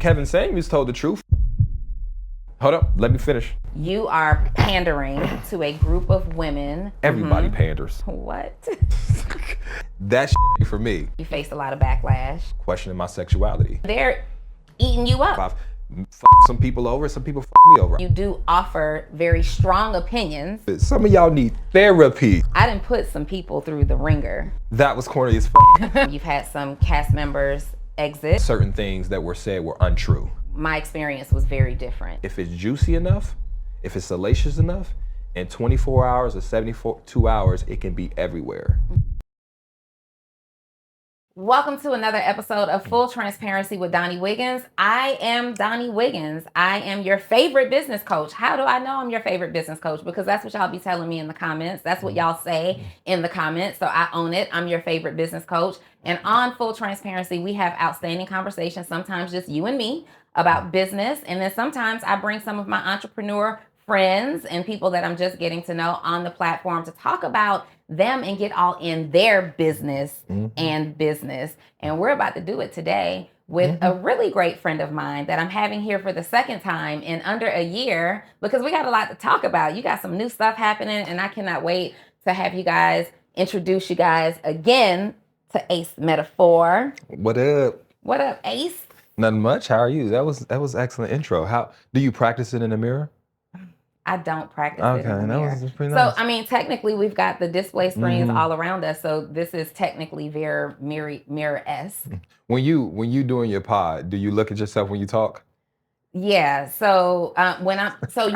Kevin Samuels told the truth. Hold up, let me finish. You are pandering to a group of women. Everybody panders. What? That shit ain't for me. You faced a lot of backlash. Questioning my sexuality. They're eating you up. F some people over, some people me over. You do offer very strong opinions. Some of y'all need therapy. I done put some people through the ringer. That was corny as fuck. You've had some cast members exit. Certain things that were said were untrue. My experience was very different. If it's juicy enough, if it's salacious enough, in 24 hours or 72 hours, it can be everywhere. Welcome to another episode of Full Transparency with Donnie Wiggins. I am Donnie Wiggins. I am your favorite business coach. How do I know I'm your favorite business coach? Because that's what y'all be telling me in the comments. That's what y'all say in the comments. So I own it. I'm your favorite business coach. And on Full Transparency, we have outstanding conversations, sometimes just you and me, about business. And then sometimes I bring some of my entrepreneur friends and people that I'm just getting to know on the platform to talk about them and get all in their business and business. And we're about to do it today with a really great friend of mine that I'm having here for the second time in under a year, because we got a lot to talk about. You got some new stuff happening, and I cannot wait to have you guys introduce you guys again to Ace Metaphor. What up? What up, Ace? Nothing much. How are you? That was excellent intro. How do you practice it in the mirror? I don't practice it in the mirror. That was pretty nice. So, I mean, technically, we've got the display screens all around us. So this is technically very mirror-esque. When you doing your pod, do you look at yourself when you talk? Yeah. So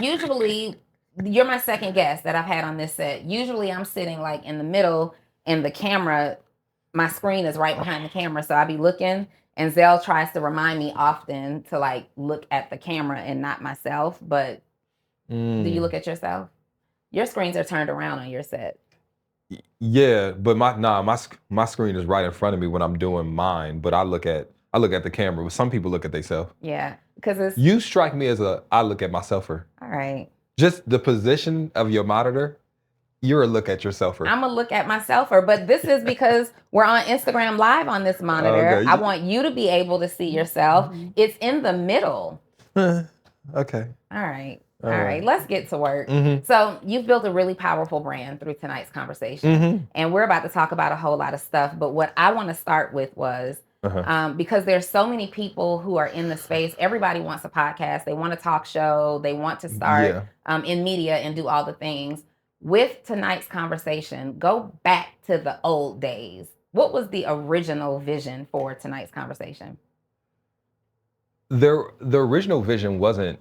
usually, you're my second guest that I've had on this set. Usually, I'm sitting like in the middle, and the camera, my screen is right behind the camera. So I be looking, and Zell tries to remind me often to like look at the camera and not myself, but. Do you look at yourself? Your screens are turned around on your set. Yeah, but my screen is right in front of me when I'm doing mine. But I look at the camera. But some people look at themselves. Yeah, because you strike me as I look at myselfer. All right. Just the position of your monitor, you're a look at yourselfer. I'm a look at myselfer, but this is because we're on Instagram Live on this monitor. Okay. I want you to be able to see yourself. It's in the middle. Okay. All right. All right, let's get to work. So you've built a really powerful brand through tonight's conversation. And we're about to talk about a whole lot of stuff. But what I want to start with was, because there's so many people who are in the space, everybody wants a podcast. They want a talk show. They want to start in media and do all the things. With tonight's conversation, go back to the old days. What was the original vision for tonight's conversation? The original vision wasn't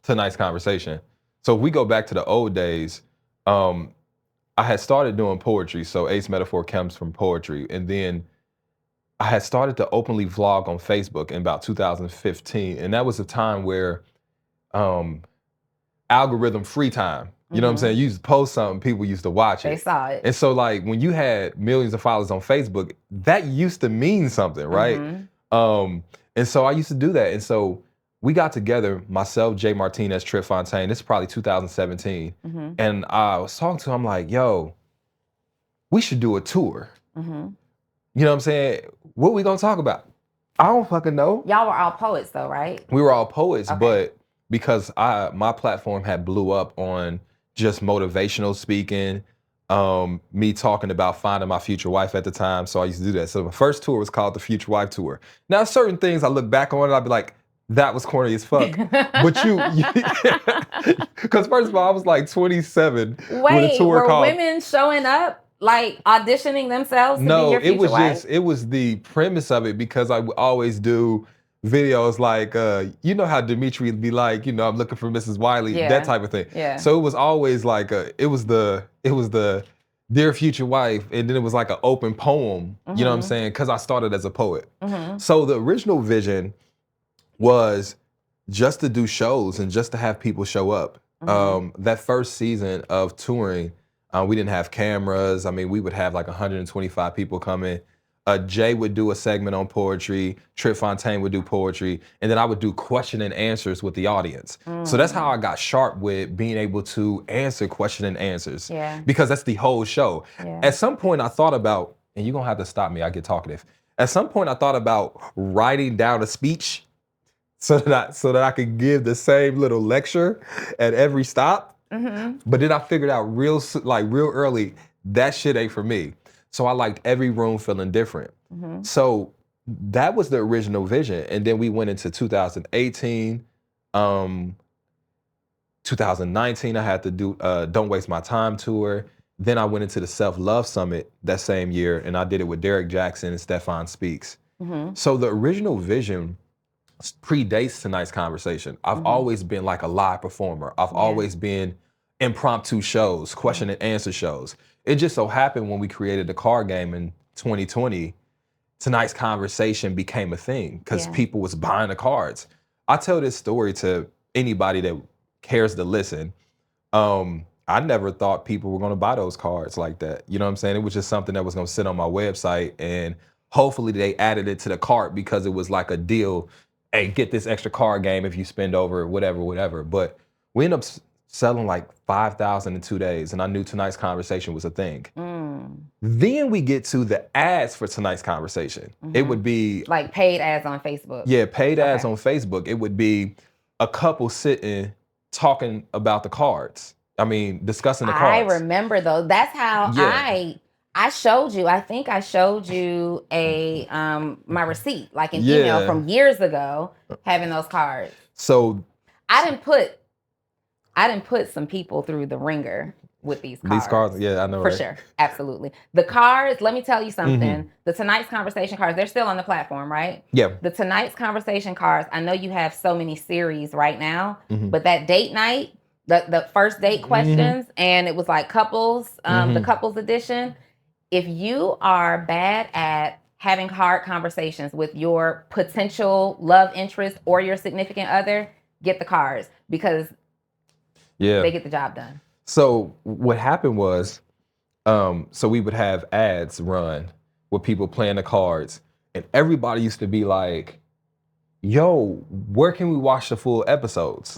tonight's conversation. So if we go back to the old days, I had started doing poetry. So Ace Metaphor comes from poetry. And then I had started to openly vlog on Facebook in about 2015. And that was a time where algorithm free time, you know what I'm saying? You used to post something, people used to watch it. They saw it. And so like when you had millions of followers on Facebook, that used to mean something, right? And so I used to do that. And so we got together, myself, Jay Martinez, Trip Fontaine. This is probably 2017. And I was talking to him, I'm like, yo, we should do a tour. You know what I'm saying? What we gonna talk about? I don't fucking know. Y'all were all poets though, right? We were all poets, but because my platform had blew up on just motivational speaking, me talking about finding my future wife at the time. So I used to do that. So the first tour was called the Future Wife Tour. Now certain things I look back on and I'd be like, that was corny as fuck. But because first of all, I was like 27 when the tour called. Were women showing up, like auditioning themselves to be your future wife? It was the premise of it, because I would always do videos like, you know how Dimitri would be like, you know, I'm looking for Mrs. Wiley, that type of thing. Yeah. So it was always like, it was the Dear Future Wife, and then it was like an open poem, you know what I'm saying? Because I started as a poet. So the original vision was just to do shows and just to have people show up. That first season of touring, we didn't have cameras. I mean, we would have like 125 people coming. Jay would do a segment on poetry, Trip Fontaine would do poetry, and then I would do question and answers with the audience. So that's how I got sharp with being able to answer question and answers, because that's the whole show. At some point I thought about, and you're gonna have to stop me, I get talkative. At some point I thought about writing down a speech so that I could give the same little lecture at every stop. But then I figured out real early that shit ain't for me. So I liked every room feeling different. So that was the original vision. And then we went into 2018. 2019, I had to do Don't Waste My Time tour. Then I went into the Self-Love Summit that same year, and I did it with Derek Jackson and Stefan Speaks. So the original vision predates tonight's conversation. I've always been like a live performer. I've always been impromptu shows, question and answer shows. It just so happened when we created the card game in 2020, tonight's conversation became a thing because people was buying the cards. I tell this story to anybody that cares to listen. I never thought people were going to buy those cards like that. You know what I'm saying? It was just something that was going to sit on my website, and hopefully they added it to the cart because it was like a deal. Hey, get this extra card game if you spend over whatever. But we ended up selling like 5,000 in 2 days, and I knew tonight's conversation was a thing. Then we get to the ads for tonight's conversation. It would be like paid ads on Facebook. Yeah, paid ads on Facebook. It would be a couple sitting talking about the cards. I mean, discussing the cards. I remember though. That's how I showed you. I think I showed you a my receipt, like an email from years ago, having those cards. So I didn't put some people through the ringer with these cards. These cards, I know. For sure. Absolutely. The cards, let me tell you something. The Tonight's Conversation cards, they're still on the platform, right? Yeah. The Tonight's Conversation cards, I know you have so many series right now, but that date night, the first date questions, and it was like couples, the couples edition. If you are bad at having hard conversations with your potential love interest or your significant other, get the cards because they get the job done. So what happened was, so we would have ads run with people playing the cards, and everybody used to be like, yo, where can we watch the full episodes?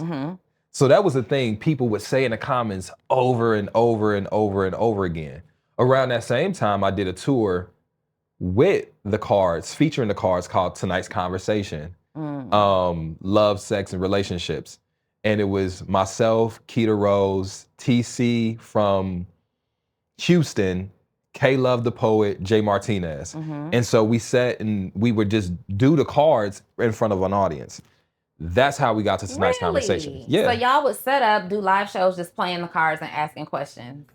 So that was the thing people would say in the comments over and over and over and over again. Around that same time, I did a tour with the cards, featuring the cards called Tonight's Conversation, Love, Sex, and Relationships. And it was myself, Keita Rose, TC from Houston, K Love the Poet, Jay Martinez. And so we sat and we would just do the cards in front of an audience. That's how we got to tonight's conversation. So y'all would set up, do live shows, just playing the cards and asking questions.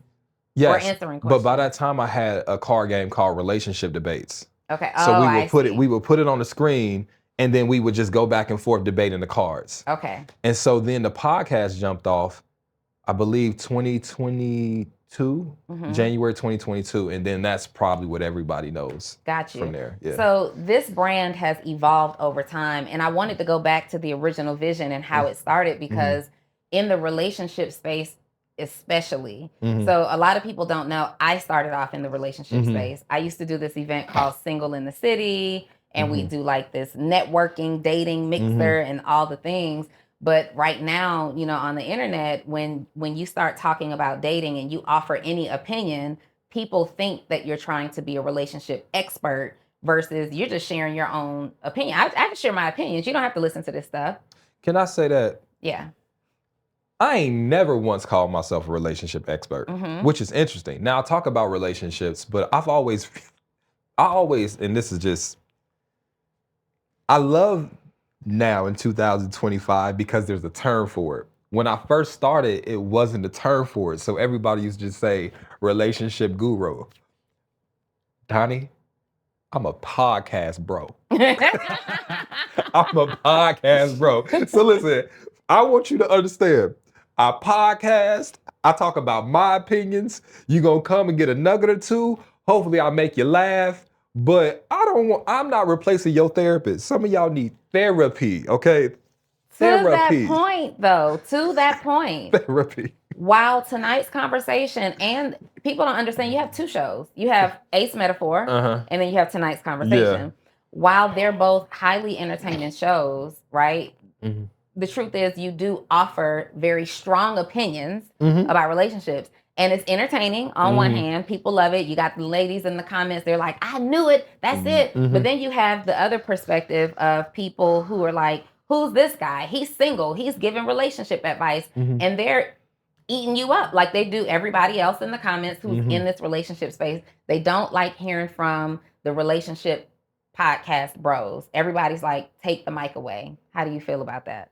Or answering questions. But by that time I had a card game called Relationship Debates. Okay. So we would put it on the screen, and then we would just go back and forth debating the cards. Okay. And so then the podcast jumped off, I believe 2022, January 2022. And then that's probably what everybody knows. Got you. From there. Yeah. So this brand has evolved over time. And I wanted to go back to the original vision and how it started because in the relationship space, especially. So a lot of people don't know, I started off in the relationship space. I used to do this event called Single in the City. And we do like this networking, dating mixer and all the things. But right now, you know, on the internet, when you start talking about dating and you offer any opinion, people think that you're trying to be a relationship expert versus you're just sharing your own opinion. I can share my opinions. You don't have to listen to this stuff. Can I say that? Yeah. I ain't never once called myself a relationship expert, which is interesting. Now I talk about relationships, but I always, and this is just, I love now in 2025 because there's a term for it. When I first started, it wasn't a term for it. So everybody used to just say relationship guru. Donnie, I'm a podcast bro. I'm a podcast bro. So listen, I want you to understand, I podcast, I talk about my opinions. You gonna come and get a nugget or two. Hopefully I'll make you laugh. But I'm not replacing your therapist. Some of y'all need therapy, okay? Therapy. To that point, though, Therapy. While tonight's conversation, and people don't understand, you have two shows. You have Ace Metaphor, and then you have tonight's conversation. Yeah. While they're both highly entertaining shows, right? The truth is you do offer very strong opinions about relationships. And it's entertaining on one hand. People love it. You got the ladies in the comments. They're like, I knew it. That's it. But then you have the other perspective of people who are like, who's this guy? He's single. He's giving relationship advice. And they're eating you up like they do everybody else in the comments who's in this relationship space. They don't like hearing from the relationship podcast bros. Everybody's like, take the mic away. How do you feel about that?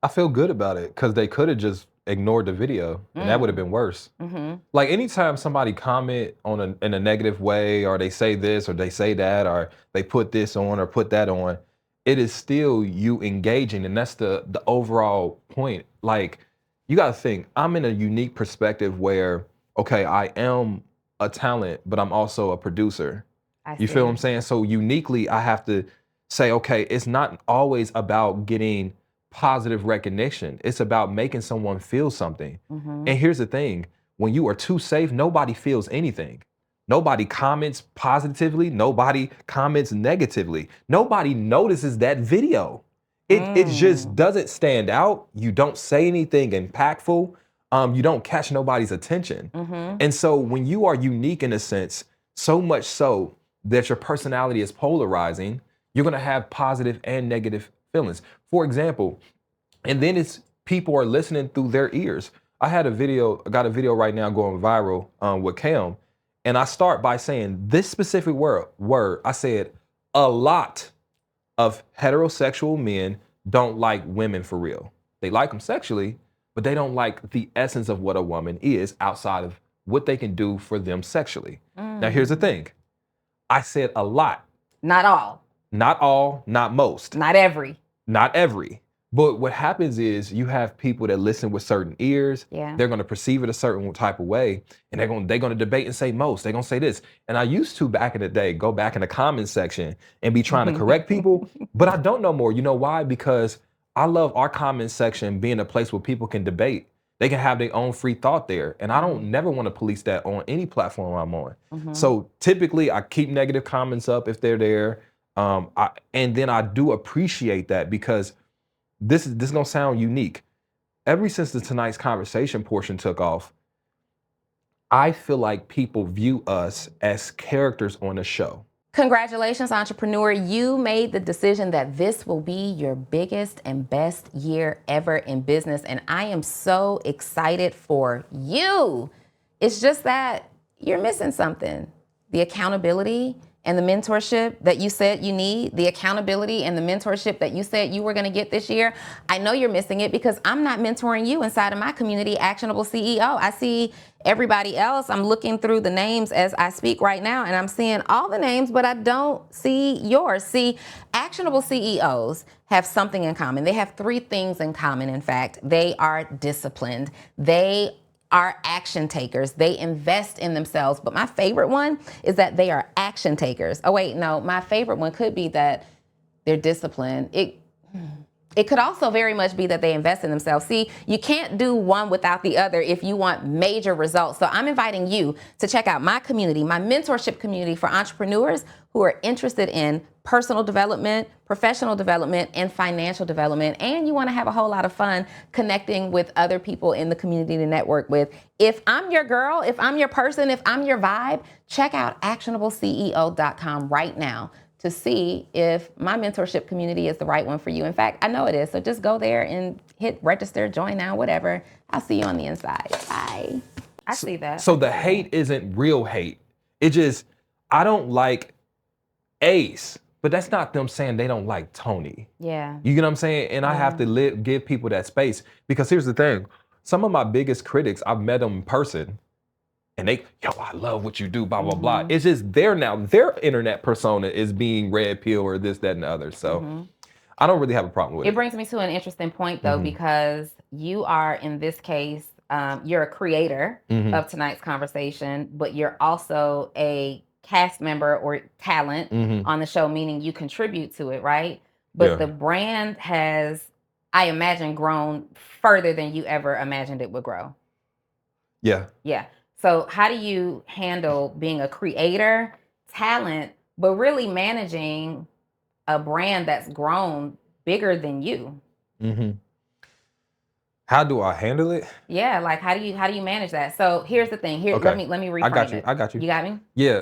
I feel good about it because they could have just ignored the video and that would have been worse. Like anytime somebody comment in a negative way, or they say this or they say that, or they put this on or put that on, it is still you engaging, and that's the overall point. Like, you got to think, I'm in a unique perspective where, okay, I am a talent, but I'm also a producer. You feel what I'm saying? So uniquely, I have to say, okay, it's not always about getting positive recognition. It's about making someone feel something. And here's the thing, when you are too safe, nobody feels anything. Nobody comments positively. Nobody comments negatively. Nobody notices that video. It just doesn't stand out. You don't say anything impactful. You don't catch nobody's attention. And so when you are unique in a sense, so much so that your personality is polarizing, you're going to have positive and negative feelings. For example, and then it's people are listening through their ears. I got a video right now going viral with Cam, and I start by saying this specific word. I said, a lot of heterosexual men don't like women for real. They like them sexually, but they don't like the essence of what a woman is outside of what they can do for them sexually. Now, here's the thing. I said a lot. Not all. Not all, not most. Not every. Not every. But what happens is you have people that listen with certain ears. Yeah. They're going to perceive it a certain type of way, and they're going to debate and say most. They're going to say this. And I used to, back in the day, go back in the comments section and be trying to correct people, but I don't no more. You know why? Because I love our comment section being a place where people can debate. They can have their own free thought there. And I don't never want to police that on any platform I'm on. So typically I keep negative comments up if they're there. And then I do appreciate that, because this is gonna sound unique. Ever since the tonight's conversation portion took off, I feel like people view us as characters on a show. Congratulations, entrepreneur. You made the decision that this will be your biggest and best year ever in business. And I am so excited for you. It's just that you're missing something. The accountability and the mentorship that you said you need, the accountability and the mentorship that you said you were going to get this year. I know you're missing it because I'm not mentoring you inside of my community, Actionable CEO. I see everybody else. I'm looking through the names as I speak right now, and I'm seeing all the names, but I don't see yours. See, Actionable CEOs have something in common. They have three things in common. In fact, they are disciplined. They are action takers. They invest in themselves. But my favorite one is that they are action takers. Oh, wait, no, my favorite one could be that they're disciplined. It could also very much be that they invest in themselves. See, you can't do one without the other if you want major results. So I'm inviting you to check out my community, my mentorship community for entrepreneurs who are interested in personal development, professional development, and financial development. And you want to have a whole lot of fun connecting with other people in the community to network with. If I'm your girl, if I'm your person, if I'm your vibe, check out actionableceo.com right now to see if my mentorship community is the right one for you. In fact, I know it is. So just go there and hit register, join now, whatever. I'll see you on the inside. Bye. I see that. So the hate isn't real hate. It just, I don't like Ace, but that's not them saying they don't like Tony. Yeah. You get what I'm saying? And I have to give people that space, because here's the thing. Some of my biggest critics, I've met them in person. And they, I love what you do, blah, blah, blah. It's just their internet persona is being red pill or this, that, and the other. So I don't really have a problem with it. It brings me to an interesting point, though, because you are, in this case, you're a creator of tonight's conversation, but you're also a cast member or talent on the show, meaning you contribute to it, right? But the brand has, I imagine, grown further than you ever imagined it would grow. Yeah. Yeah. So how do you handle being a creator, talent, but really managing a brand that's grown bigger than you? How do I handle it? Yeah, like how do you manage that? So here's the thing. Here, let me reframe it. I got you. You got me? Yeah.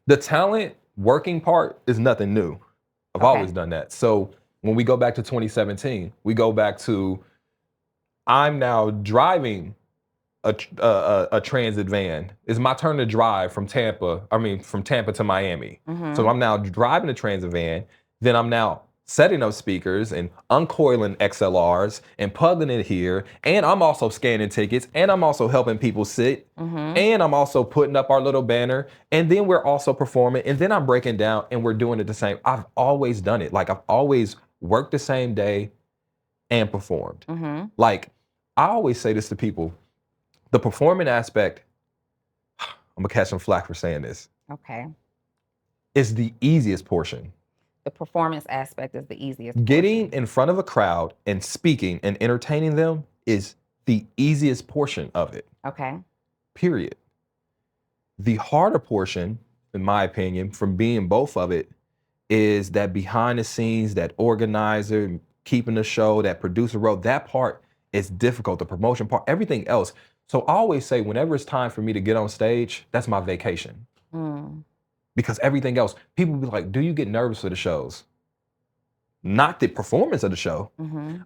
The talent working part is nothing new. I've always done that. So when we go back to 2017, we go back to, I'm now driving a transit van. It's my turn to drive from Tampa to Miami. So I'm now driving a transit van. Then I'm now setting up speakers and uncoiling XLRs and plugging it here. And I'm also scanning tickets, and I'm also helping people sit. And I'm also putting up our little banner. And then we're also performing. And then I'm breaking down and we're doing it the same. I've always done it. Like, I've always worked the same day and performed. Like, I always say this to people. The performing aspect, I'm gonna catch some flack for saying this. Okay. Is the easiest portion. The performance aspect is the easiest Getting portion. in front of a crowd and speaking and entertaining them is the easiest portion of it. Okay. Period. The harder portion, in my opinion, from being both of it, is that behind the scenes, that organizer, keeping the show, that producer role, that part is difficult, the promotion part, everything else. So I always say, whenever it's time for me to get on stage, that's my vacation. Because everything else, people be like, do you get nervous for the shows? Not the performance of the show.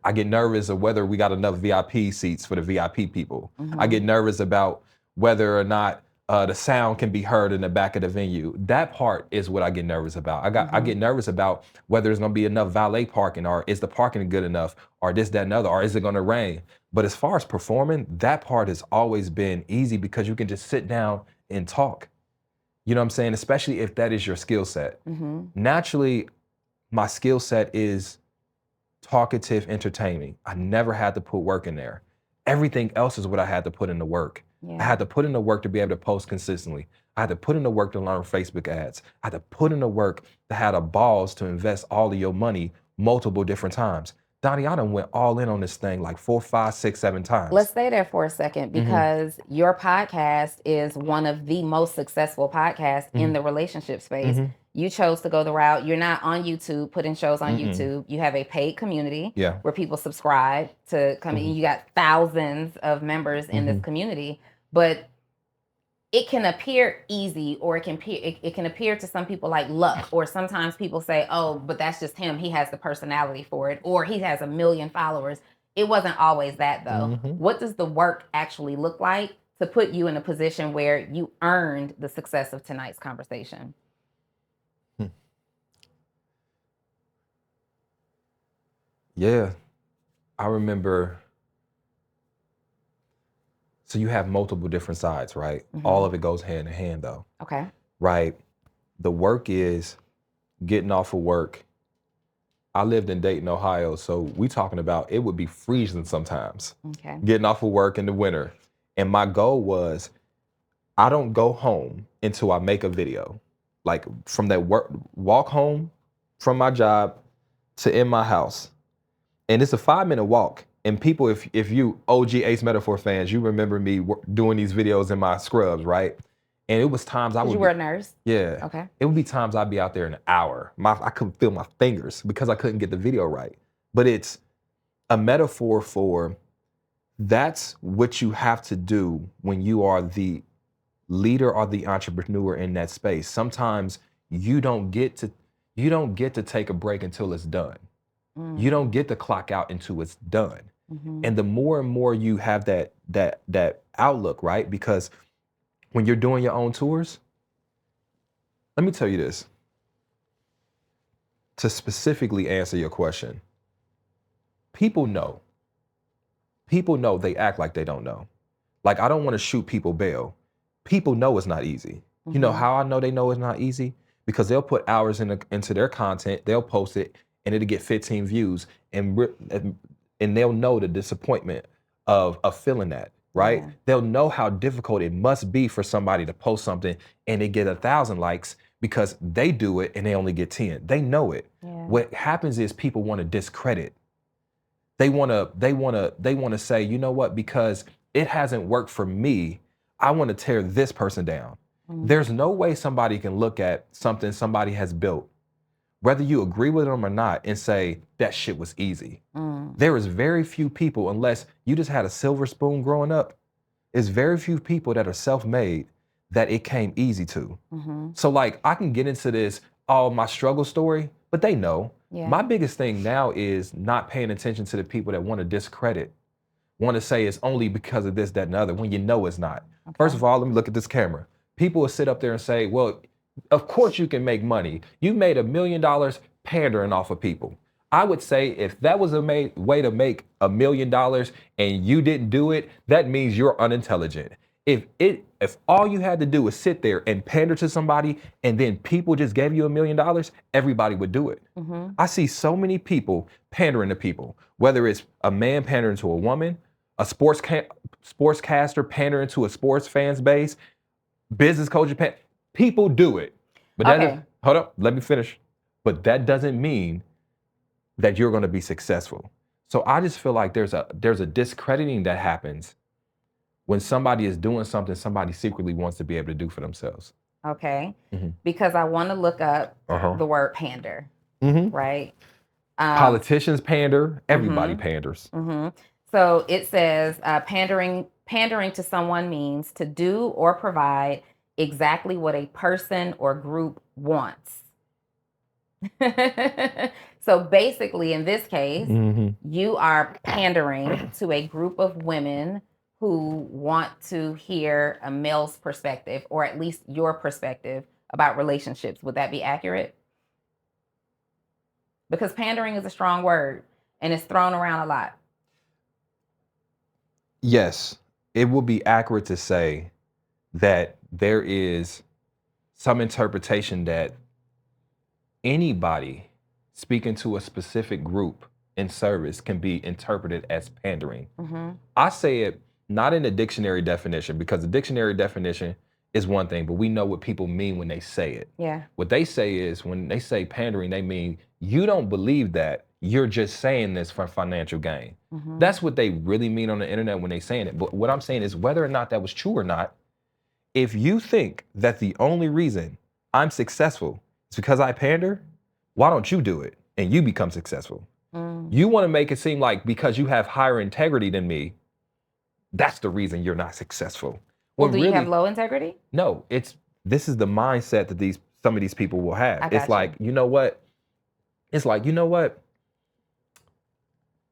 I get nervous of whether we got enough VIP seats for the VIP people. I get nervous about whether or not the sound can be heard in the back of the venue. That part is what I get nervous about. I get nervous about whether there's gonna be enough valet parking, or is the parking good enough, or this, that, and other, or is it gonna rain? But as far as performing, that part has always been easy because you can just sit down and talk. You know what I'm saying? Especially if that is your skill set. Naturally, my skill set is talkative, entertaining. I never had to put work in there. Everything else is what I had to put in the work. I had to put in the work to be able to post consistently. I had to put in the work to learn Facebook ads. I had to put in the work to have the balls to invest all of your money multiple different times. Donnie, I done went all in on this thing like 4, 5, 6, 7 times. Let's stay there for a second, because your podcast is one of the most successful podcasts in the relationship space. You chose to go the route. You're not on YouTube, putting shows on YouTube. You have a paid community where people subscribe to come in. You got thousands of members in this community, but it can appear easy, or it can appear to some people like luck, or sometimes people say, oh, but that's just him. He has the personality for it, or he has 1 million followers. It wasn't always that, though. What does the work actually look like to put you in a position where you earned the success of tonight's conversation? Yeah, I remember. So you have multiple different sides, right? All of it goes hand in hand, though. Okay. Right. The work is getting off of work. I lived in Dayton, Ohio, so we talking about it would be freezing sometimes. Okay. Getting off of work in the winter. And my goal was, I don't go home until I make a video. Like, from that walk home from my job to in my house. And it's a 5-minute walk. And people, if you OG Ace Metaphor fans, you remember me doing these videos in my scrubs, right? And it was times I would. You were a nurse? Yeah. Okay. It would be times I'd be out there in an hour. I couldn't feel my fingers because I couldn't get the video right. But it's a metaphor for, that's what you have to do when you are the leader or the entrepreneur in that space. Sometimes you don't get to take a break until it's done. You don't get to clock out until it's done. And the more and more you have that outlook, right? Because when you're doing your own tours, let me tell you this. To specifically answer your question, people know. People know, they act like they don't know. Like, I don't want to shoot people bail. People know it's not easy. You know how I know they know it's not easy? Because they'll put hours into their content, they'll post it, and it'll get 15 views, and they'll know the disappointment of feeling that, right? Yeah. They'll know how difficult it must be for somebody to post something and they get 1,000 likes because they do it and they only get 10. They know it. Yeah. What happens is people want to discredit. They want to say, you know what, because it hasn't worked for me, I want to tear this person down. There's no way somebody can look at something somebody has built, whether you agree with them or not, and say, that shit was easy. There is very few people, unless you just had a silver spoon growing up, there's very few people that are self-made that it came easy to. So like, I can get into this, my struggle story, but they know. Yeah. My biggest thing now is not paying attention to the people that want to discredit, want to say it's only because of this, that, and the other, when you know it's not. Okay. First of all, let me look at this camera. People will sit up there and say, well, of course you can make money. You made $1 million pandering off of people. I would say if that was a way to make $1 million and you didn't do it, that means you're unintelligent. If all you had to do was sit there and pander to somebody and then people just gave you $1 million, everybody would do it. Mm-hmm. I see so many people pandering to people, whether it's a man pandering to a woman, a sportscaster pandering to a sports fans base, business coach, people do it. But okay. Hold up, let me finish. But that doesn't mean that you're going to be successful. So I just feel like there's a discrediting that happens when somebody is doing something somebody secretly wants to be able to do for themselves. Okay. Mm-hmm. Because I want to look up the word pander, right? Politicians pander, everybody panders. Mm-hmm. So it says pandering to someone means to do or provide exactly what a person or group wants. So basically, in this case, you are pandering to a group of women who want to hear a male's perspective, or at least your perspective about relationships. Would that be accurate? Because pandering is a strong word and it's thrown around a lot. Yes, it would be accurate to say that there is some interpretation that anybody speaking to a specific group in service can be interpreted as pandering. I say it not in the dictionary definition, because the dictionary definition is one thing, but we know what people mean when they say it. Yeah. What they say is, when they say pandering, they mean you don't believe that, you're just saying this for financial gain. That's what they really mean on the internet when they're saying it. But what I'm saying is, whether or not that was true or not, if you think that the only reason I'm successful is because I pander, why don't you do it and you become successful? You want to make it seem like because you have higher integrity than me, that's the reason you're not successful. Well, do you have low integrity? No, this is the mindset that some of these people will have. It's like, you know what? It's like, you know what?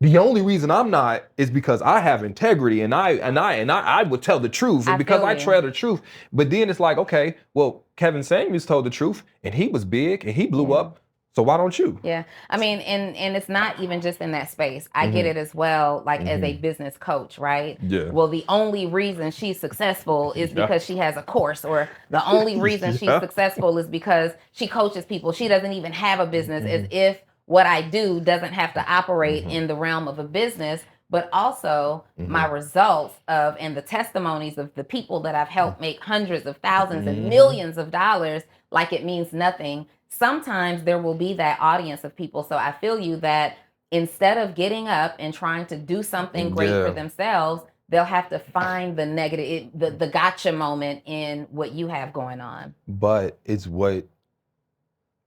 The only reason I'm not is because I have integrity and I would tell the truth, and because I tell the truth. But then it's like, okay, well, Kevin Samuels told the truth and he was big and he blew up. So why don't you? Yeah. I mean, and it's not even just in that space. I get it as well, like as a business coach, right? Yeah. Well, the only reason she's successful is because she has a course, or the only reason she's successful is because she coaches people. She doesn't even have a business, as if what I do doesn't have to operate in the realm of a business, but also my results and the testimonies of the people that I've helped make hundreds of thousands and millions of dollars, like it means nothing. Sometimes there will be that audience of people. So I feel you that instead of getting up and trying to do something great for themselves, they'll have to find the negative, the gotcha moment in what you have going on. But it's what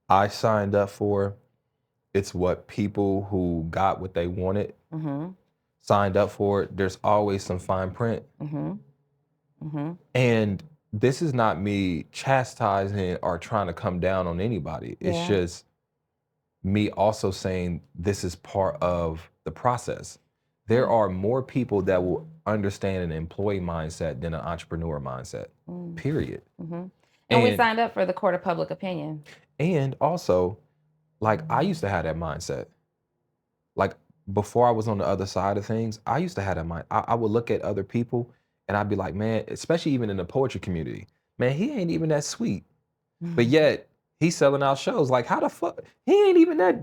I signed up for. It's what people who got what they wanted signed up for. There's always some fine print. And this is not me chastising or trying to come down on anybody. It's just me also saying this is part of the process. There are more people that will understand an employee mindset than an entrepreneur mindset, period. And we signed up for the court of public opinion. And also, like, I used to have that mindset. Like, before I was on the other side of things, I used to have that mind. I would look at other people and I'd be like, man, especially even in the poetry community, man, he ain't even that sweet. But yet, he's selling out shows. Like, how the fuck? He ain't even that.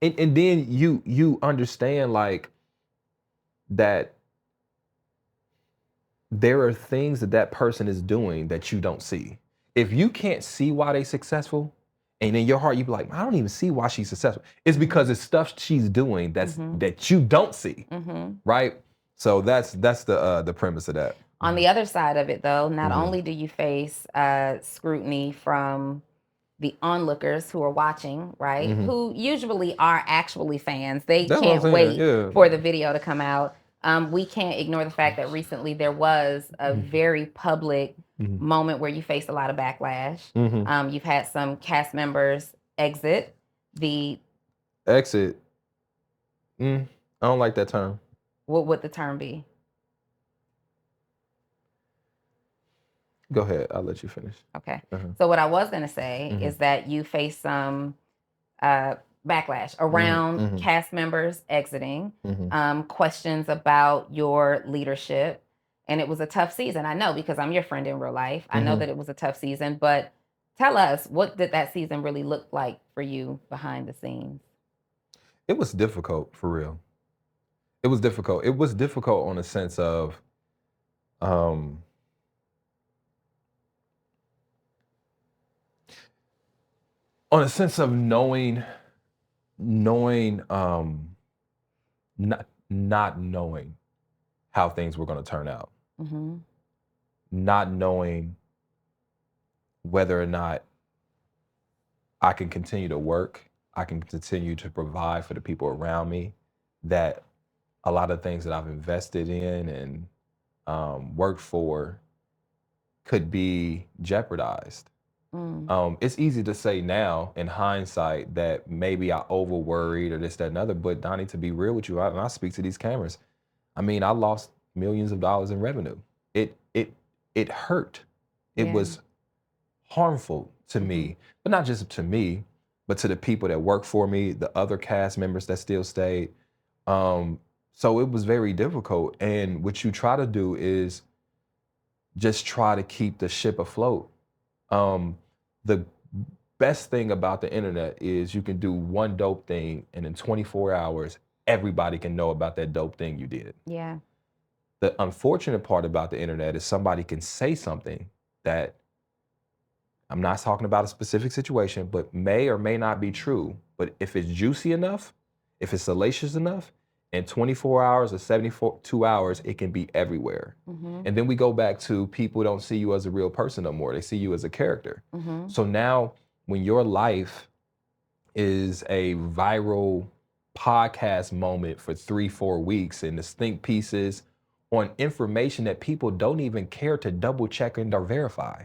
And then you understand, like, that there are things that person is doing that you don't see. If you can't see why they successful, and in your heart you be like, I don't even see why she's successful. It's because it's stuff she's doing that you don't see, right? So that's the premise of that. On the other side of it, though, not only do you face scrutiny from the onlookers who are watching, right? Who usually are actually fans. They can't wait for the video to come out. We can't ignore the fact that recently there was a very public moment where you faced a lot of backlash. You've had some cast members exit the exit. I don't like that term. What would the term be? Go ahead. I'll let you finish. Okay. So what I was going to say is that you face some backlash around cast members exiting, questions about your leadership. And it was a tough season. I know, because I'm your friend in real life. I know that it was a tough season, but tell us, what did that season really look like for you behind the scenes? It was difficult, for real. It was difficult. It was difficult on a sense of, on a sense of knowing, not knowing how things were going to turn out, not knowing whether or not I can continue to work, I can continue to provide for the people around me, that a lot of things that I've invested in and worked for could be jeopardized. It's easy to say now in hindsight that maybe I over worried or this, that, and other, but Donnie, to be real with you, and I speak to these cameras, I mean, I lost millions of dollars in revenue. It hurt. It was harmful to me, but not just to me, but to the people that work for me, the other cast members that still stayed. So it was very difficult. And what you try to do is just try to keep the ship afloat. The best thing about the internet is you can do one dope thing, and in 24 hours, everybody can know about that dope thing you did. Yeah. The unfortunate part about the internet is somebody can say something that, I'm not talking about a specific situation, but may or may not be true. But if it's juicy enough, if it's salacious enough, in 24 hours or 72 hours, it can be everywhere. And then we go back to, people don't see you as a real person no more. They see you as a character. So now when your life is a viral podcast moment for 3-4 weeks, and it's think pieces on information that people don't even care to double check and or verify,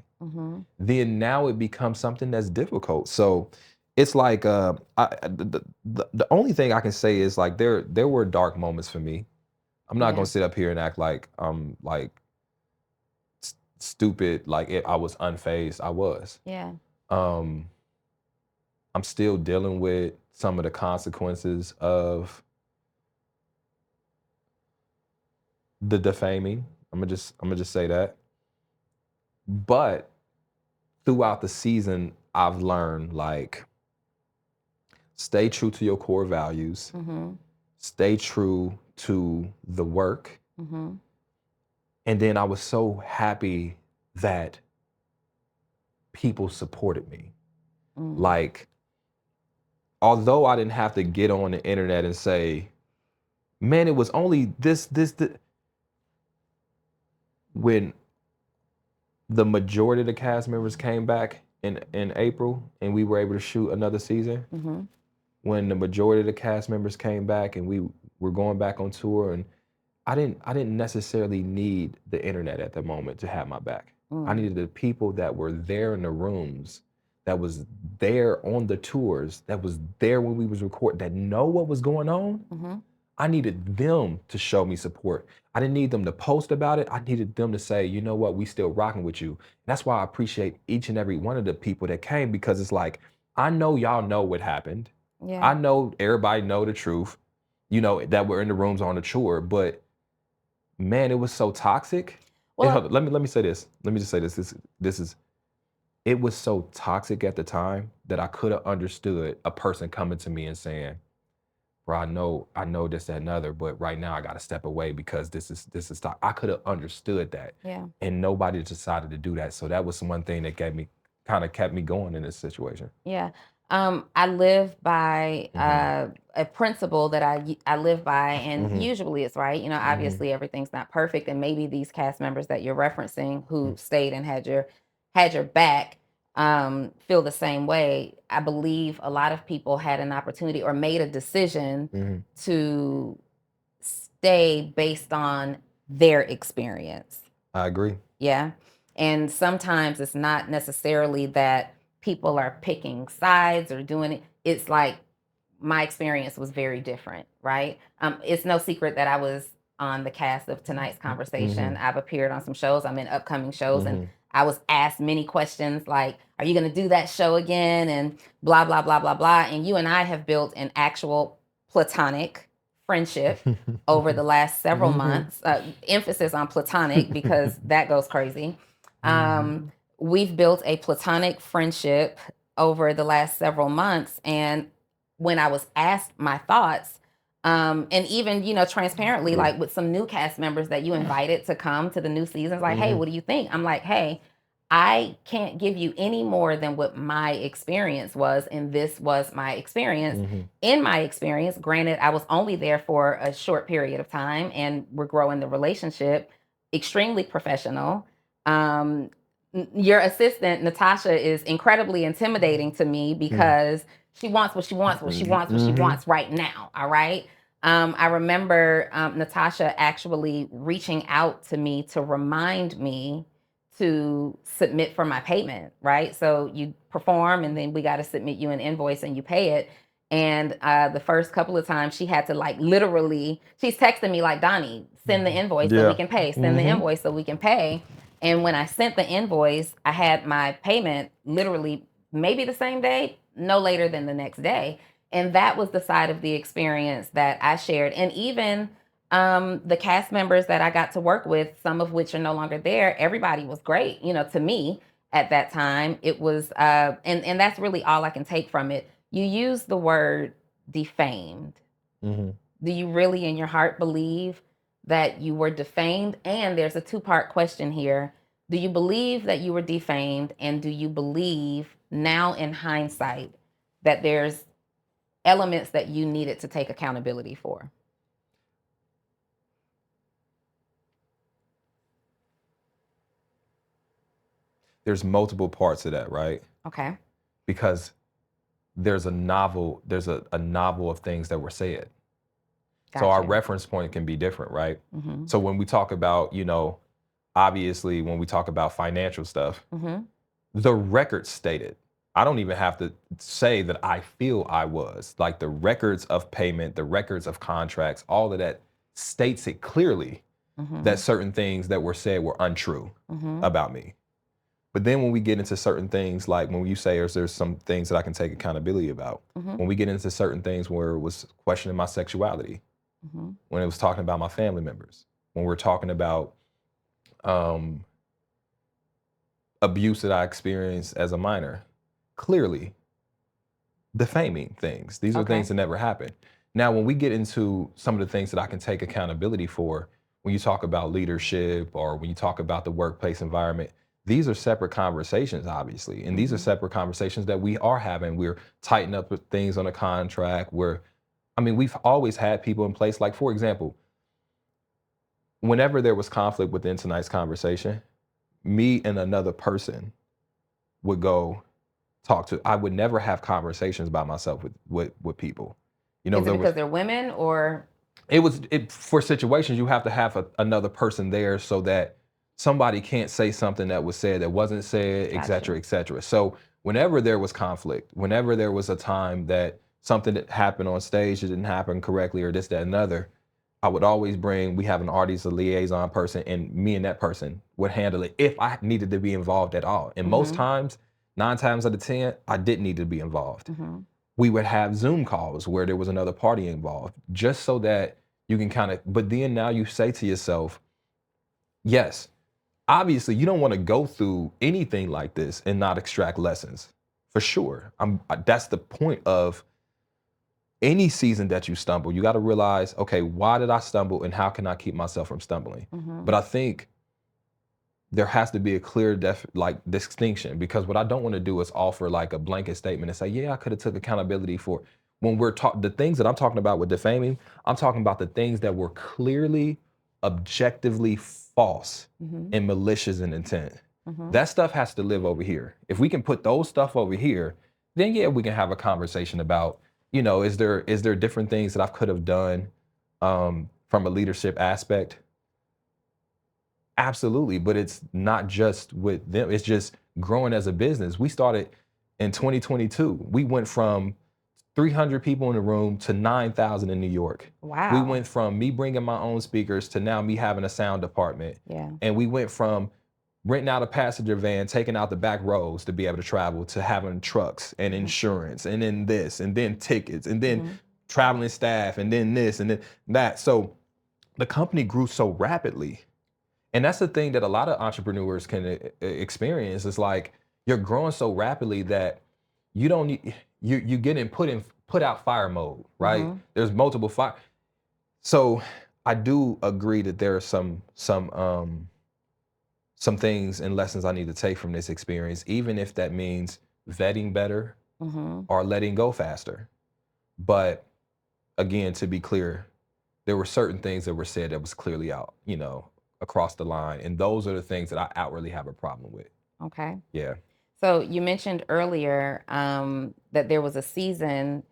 then now it becomes something that's difficult. So it's like, the only thing I can say is, like, there were dark moments for me. I'm not gonna sit up here and act like I'm like stupid, like I was unfazed. I was. Yeah. I'm still dealing with some of the consequences of the defaming. I'm gonna just say that. But throughout the season, I've learned, like, stay true to your core values, stay true to the work. And then I was so happy that people supported me. Like, although I didn't have to get on the internet and say, man, it was only this. When the majority of the cast members came back in April and we were able to shoot another season, when the majority of the cast members came back and we were going back on tour, and I didn't necessarily need the internet at the moment to have my back. I needed the people that were there in the rooms, that was there on the tours, that was there when we was recording, that know what was going on. I needed them to show me support. I didn't need them to post about it. I needed them to say, you know what, we still rocking with you. That's why I appreciate each and every one of the people that came, because it's like, I know y'all know what happened. I know everybody know the truth, you know, that we're in the rooms on the tour, but man, it was so toxic. Well, let me say this. Let me just say this. It was so toxic at the time that I could have understood a person coming to me and saying, bro, I know this, that, and other, but right now I got to step away because this is toxic. I could have understood that. And nobody decided to do that. So that was one thing that kept me going in this situation. I live by a principle that I live by, and usually it's right. You know, obviously everything's not perfect, and maybe these cast members that you're referencing who stayed and had your back feel the same way. I believe a lot of people had an opportunity or made a decision to stay based on their experience. I agree. Yeah. And sometimes it's not necessarily that people are picking sides or doing it. it's like my experience was very different, right? It's no secret that I was on the cast of tonight's conversation. I've appeared on some shows. I'm in upcoming shows, and I was asked many questions like, are you going to do that show again? And blah, blah, blah, blah, blah. And you and I have built an actual platonic friendship over the last several months. Emphasis on platonic because that goes crazy. We've built a platonic friendship over the last several months. And when I was asked my thoughts, and even, transparently, like with some new cast members that you invited to come to the new seasons, like, hey, what do you think? I'm like, hey, I can't give you any more than what my experience was. And this was my experience. In my experience, granted, I was only there for a short period of time and we're growing the relationship, extremely professional. Your assistant, Natasha, is incredibly intimidating to me because she wants what she wants, what she wants, what she wants right now. All right. I remember Natasha actually reaching out to me to remind me to submit for my payment, right? So you perform and then we got to submit you an invoice and you pay it. And the first couple of times she had to literally, she's texting me like, Donnie, send the invoice so we can pay, send the invoice so we can pay. And when I sent the invoice, I had my payment literally maybe the same day, no later than the next day. And that was the side of the experience that I shared. And even the cast members that I got to work with, some of which are no longer there, everybody was great, to me at that time. It was, and that's really all I can take from it. You use the word defamed. Do you really in your heart believe that you were defamed? And there's a two-part question here. Do you believe that you were defamed? And do you believe now in hindsight that there's elements that you needed to take accountability for? There's multiple parts of that, right? Okay. Because there's a novel of things that were said. Gotcha. So our reference point can be different, right? So when we talk about, obviously when we talk about financial stuff, the record stated, I don't even have to say that I feel I was, like the records of payment, the records of contracts, all of that states it clearly that certain things that were said were untrue about me. But then when we get into certain things, like when you say there's some things that I can take accountability about, when we get into certain things where it was questioning my sexuality, when it was talking about my family members, when we're talking about abuse that I experienced as a minor, clearly defaming things. These are things that never happened. Now, when we get into some of the things that I can take accountability for, when you talk about leadership or when you talk about the workplace environment, these are separate conversations, obviously. And these are separate conversations that we are having. We're tightening up things on a contract. We've always had people in place. Like, for example, whenever there was conflict within tonight's conversation, me and another person would go talk to. I would never have conversations by myself with people. Is it because they're women or? For situations, you have to have another person there so that somebody can't say something that was said that wasn't said, et cetera, et cetera. So whenever there was conflict, whenever there was a time that something that happened on stage that didn't happen correctly or this, that, and another, I would always we have an artist, a liaison person, and me and that person would handle it if I needed to be involved at all. And most times, 9 times out of 10, I didn't need to be involved. We would have Zoom calls where there was another party involved, just so that you can but then now you say to yourself, yes, obviously you don't want to go through anything like this and not extract lessons, for sure. That's the point of any season that you stumble. You got to realize, okay, why did I stumble and how can I keep myself from stumbling? But I think there has to be a clear distinction, because what I don't want to do is offer like a blanket statement and say, yeah, I could have took accountability for. When we're the things that I'm talking about with defaming, I'm talking about the things that were clearly, objectively false and malicious in intent. That stuff has to live over here. If we can put those stuff over here, then yeah, we can have a conversation about, is there different things that I could have done from a leadership aspect? Absolutely, but it's not just with them. It's just growing as a business. We started in 2022. We went from 300 people in the room to 9,000 in New York. Wow. We went from me bringing my own speakers to now me having a sound department. Yeah. And we went from renting out a passenger van, taking out the back rows to be able to travel, to having trucks and insurance, and then this, and then tickets, and then traveling staff, and then this, and then that. So the company grew so rapidly. And that's the thing that a lot of entrepreneurs can experience. Is like, you're growing so rapidly that you don't need, you get in put out fire mode, right? There's multiple fire. So I do agree that there are some things and lessons I need to take from this experience, even if that means vetting better or letting go faster. But again, to be clear, there were certain things that were said that was clearly out, across the line. And those are the things that I outwardly have a problem with. Okay. Yeah. So you mentioned earlier that there was a season,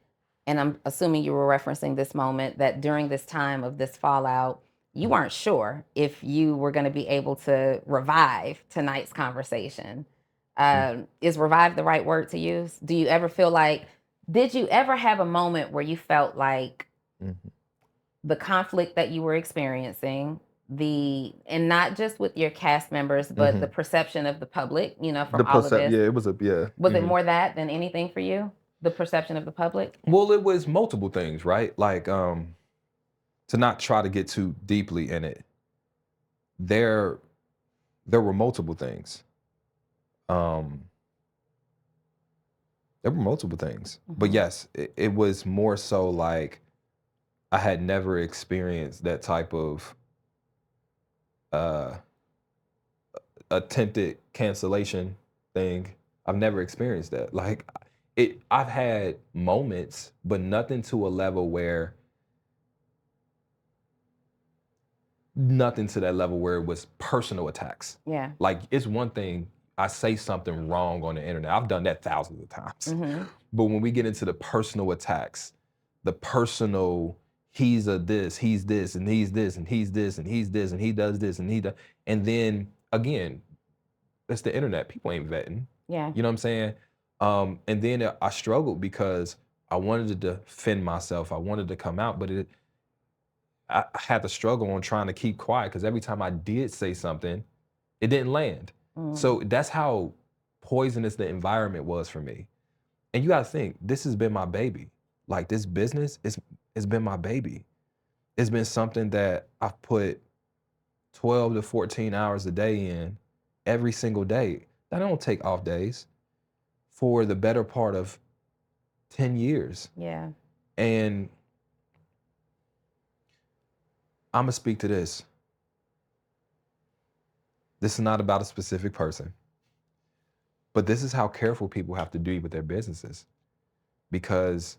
and I'm assuming you were referencing this moment, that during this time of this fallout, you weren't sure if you were going to be able to revive tonight's conversation. Is revive the right word to use? Do you ever feel like, did you ever have a moment where you felt like the conflict that you were experiencing, and not just with your cast members, but the perception of the public, from all of this? Yeah, it was Was it more that than anything for you? The perception of the public? Well, it was multiple things, right? Like, to not try to get too deeply in it, there were multiple things. There were multiple things. But yes, it was more so like I had never experienced that type of attempted cancellation thing. I've never experienced that. Like, I've had moments, but nothing to a level where it was personal attacks. Yeah. Like, it's one thing I say something wrong on the internet. I've done that thousands of times. But when we get into the personal attacks, the personal, he's this, and he's this, and he's this, and he's this, and he does this, and he does. And then again, it's the internet. People ain't vetting. Yeah. You know what I'm saying? And then I struggled because I wanted to defend myself. I wanted to come out, but I had to struggle on trying to keep quiet because every time I did say something, it didn't land. So that's how poisonous the environment was for me. And you gotta think, this has been my baby. Like, this business it's been my baby. It's been something that I've put 12 to 14 hours a day in every single day. I don't take off days for the better part of 10 years. Yeah. And I'm gonna speak to this. This is not about a specific person, but this is how careful people have to be with their businesses, because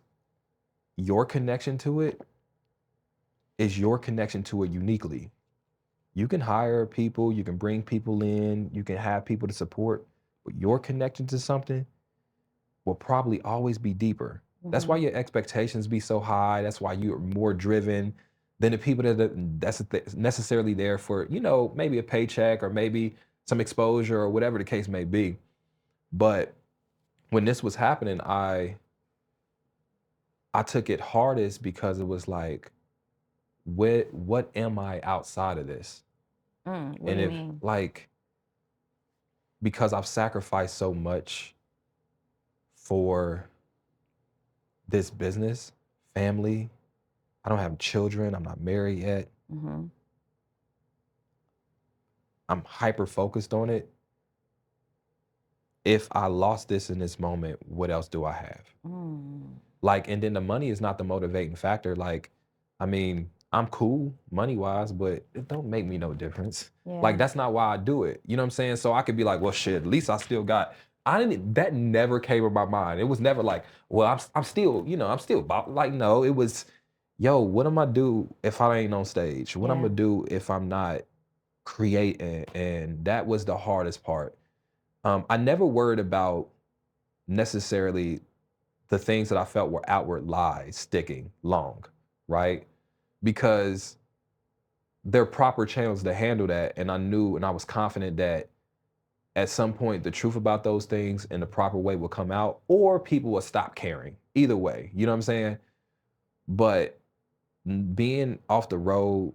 your connection to it is your connection to it uniquely. You can hire people, you can bring people in, you can have people to support, but your connection to something will probably always be deeper. That's why your expectations be so high. That's why you're more driven than the people that's necessarily there for, maybe a paycheck or maybe some exposure or whatever the case may be. But when this was happening, I took it hardest because it was like, what am I outside of this? What do you mean? Like, because I've sacrificed so much for this business, family. I don't have children. I'm not married yet. I'm hyper focused on it. If I lost this in this moment, what else do I have? Like, and then the money is not the motivating factor. Like, I mean, I'm cool money-wise, but it don't make me no difference. Yeah. Like, that's not why I do it. You know what I'm saying? So I could be like, well, shit, at least I still got, that never came in my mind. It was never like, well, I'm still, I'm still about, like, no, it was, yo, what am I do if I ain't on stage? What I'm gonna do if I'm not creating? And that was the hardest part. I never worried about necessarily the things that I felt were outward lies sticking long, right? Because there are proper channels to handle that. And I knew and I was confident that at some point, the truth about those things in the proper way will come out, or people will stop caring. Either way, you know what I'm saying? But being off the road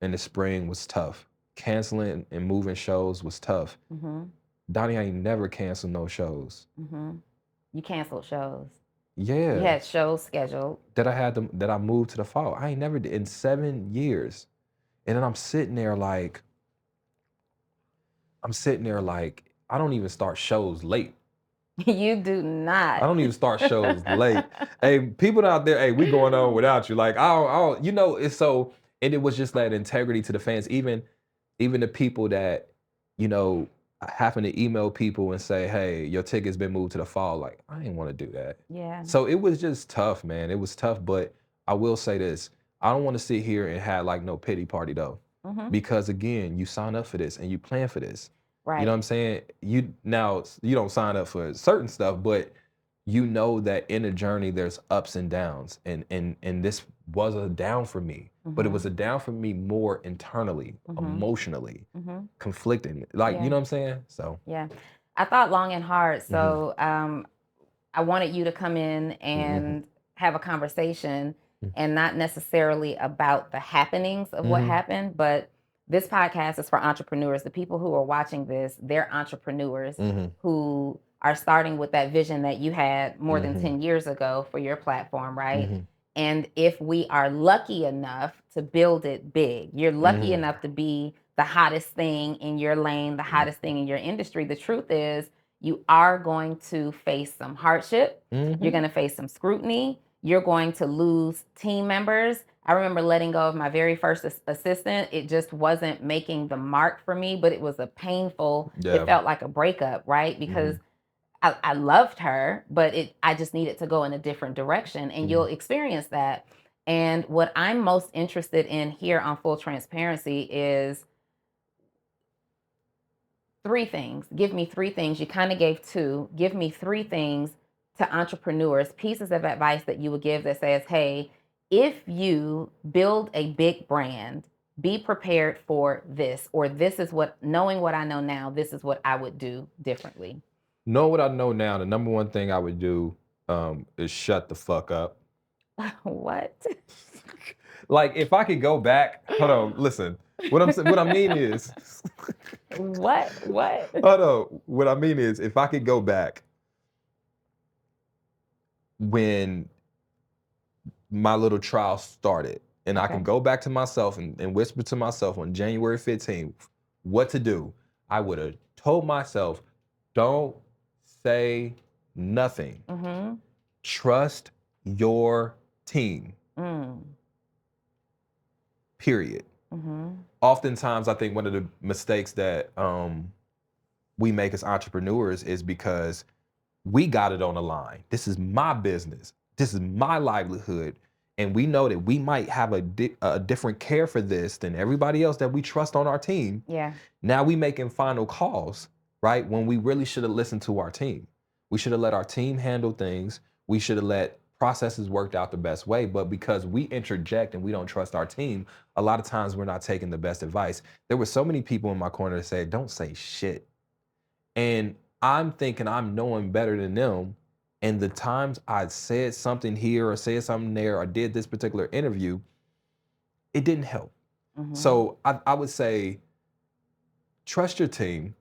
in the spring was tough. Canceling and moving shows was tough. Donnie, I ain't never canceled no shows. You canceled shows. Yeah. You had shows scheduled. That I moved to the fall. I ain't never did in 7 years. And then I'm sitting there like, I don't even start shows late. You do not. I don't even start shows late. Hey, people out there, hey, we going on without you. Like, I don't, you know, it's so, and it was just that integrity to the fans. Even the people that, you know, happen to email people and say, hey, your ticket's been moved to the fall. Like, I didn't want to do that. Yeah. So it was just tough, man. It was tough, but I will say this. I don't want to sit here and have like no pity party though. Because again, you sign up for this and you plan for this. Right. You know what I'm saying? You don't sign up for certain stuff, but you know that in a journey there's ups and downs. And this was a down for me. But it was a down for me more internally, emotionally, conflicting. Like, you know what I'm saying? So yeah. I thought long and hard. So I wanted you to come in and have a conversation and not necessarily about the happenings of what happened, but this podcast is for entrepreneurs. The people who are watching this, they're entrepreneurs who are starting with that vision that you had more than 10 years ago for your platform, right? And if we are lucky enough to build it big, you're lucky enough to be the hottest thing in your lane, the hottest thing in your industry. The truth is, you are going to face some hardship. You're going to face some scrutiny. You're going to lose team members. I remember letting go of my very first assistant. It just wasn't making the mark for me, but it was a painful, it felt like a breakup, right? Because I loved her, but I just needed to go in a different direction, and you'll experience that. And what I'm most interested in here on Full Transparency is 3 things. Give me 3 things. You kind of gave 2. Give me 3 things to entrepreneurs, pieces of advice that you would give that says, hey, if you build a big brand, be prepared for this, or this is what, knowing what I know now, this is what I would do differently. Know what I know now, the number one thing I would do is shut the fuck up. What? Like, if I could go back, hold on, listen. What I mean is, What? Hold on. What I mean is, if I could go back when my little trial started, and I can go back to myself and whisper to myself on January 15th what to do, I would have told myself, don't say nothing. Trust your team. Period. Oftentimes, I think one of the mistakes that we make as entrepreneurs is because we got it on the line. This is my business. This is my livelihood. And we know that we might have a different care for this than everybody else that we trust on our team. Yeah. Now we making final calls, right? When we really should have listened to our team. We should have let our team handle things. We should have let processes worked out the best way. But because we interject and we don't trust our team, a lot of times we're not taking the best advice. There were so many people in my corner that said, don't say shit. And I'm thinking I'm knowing better than them. And the times I said something here or said something there or did this particular interview, it didn't help. So I would say, trust your team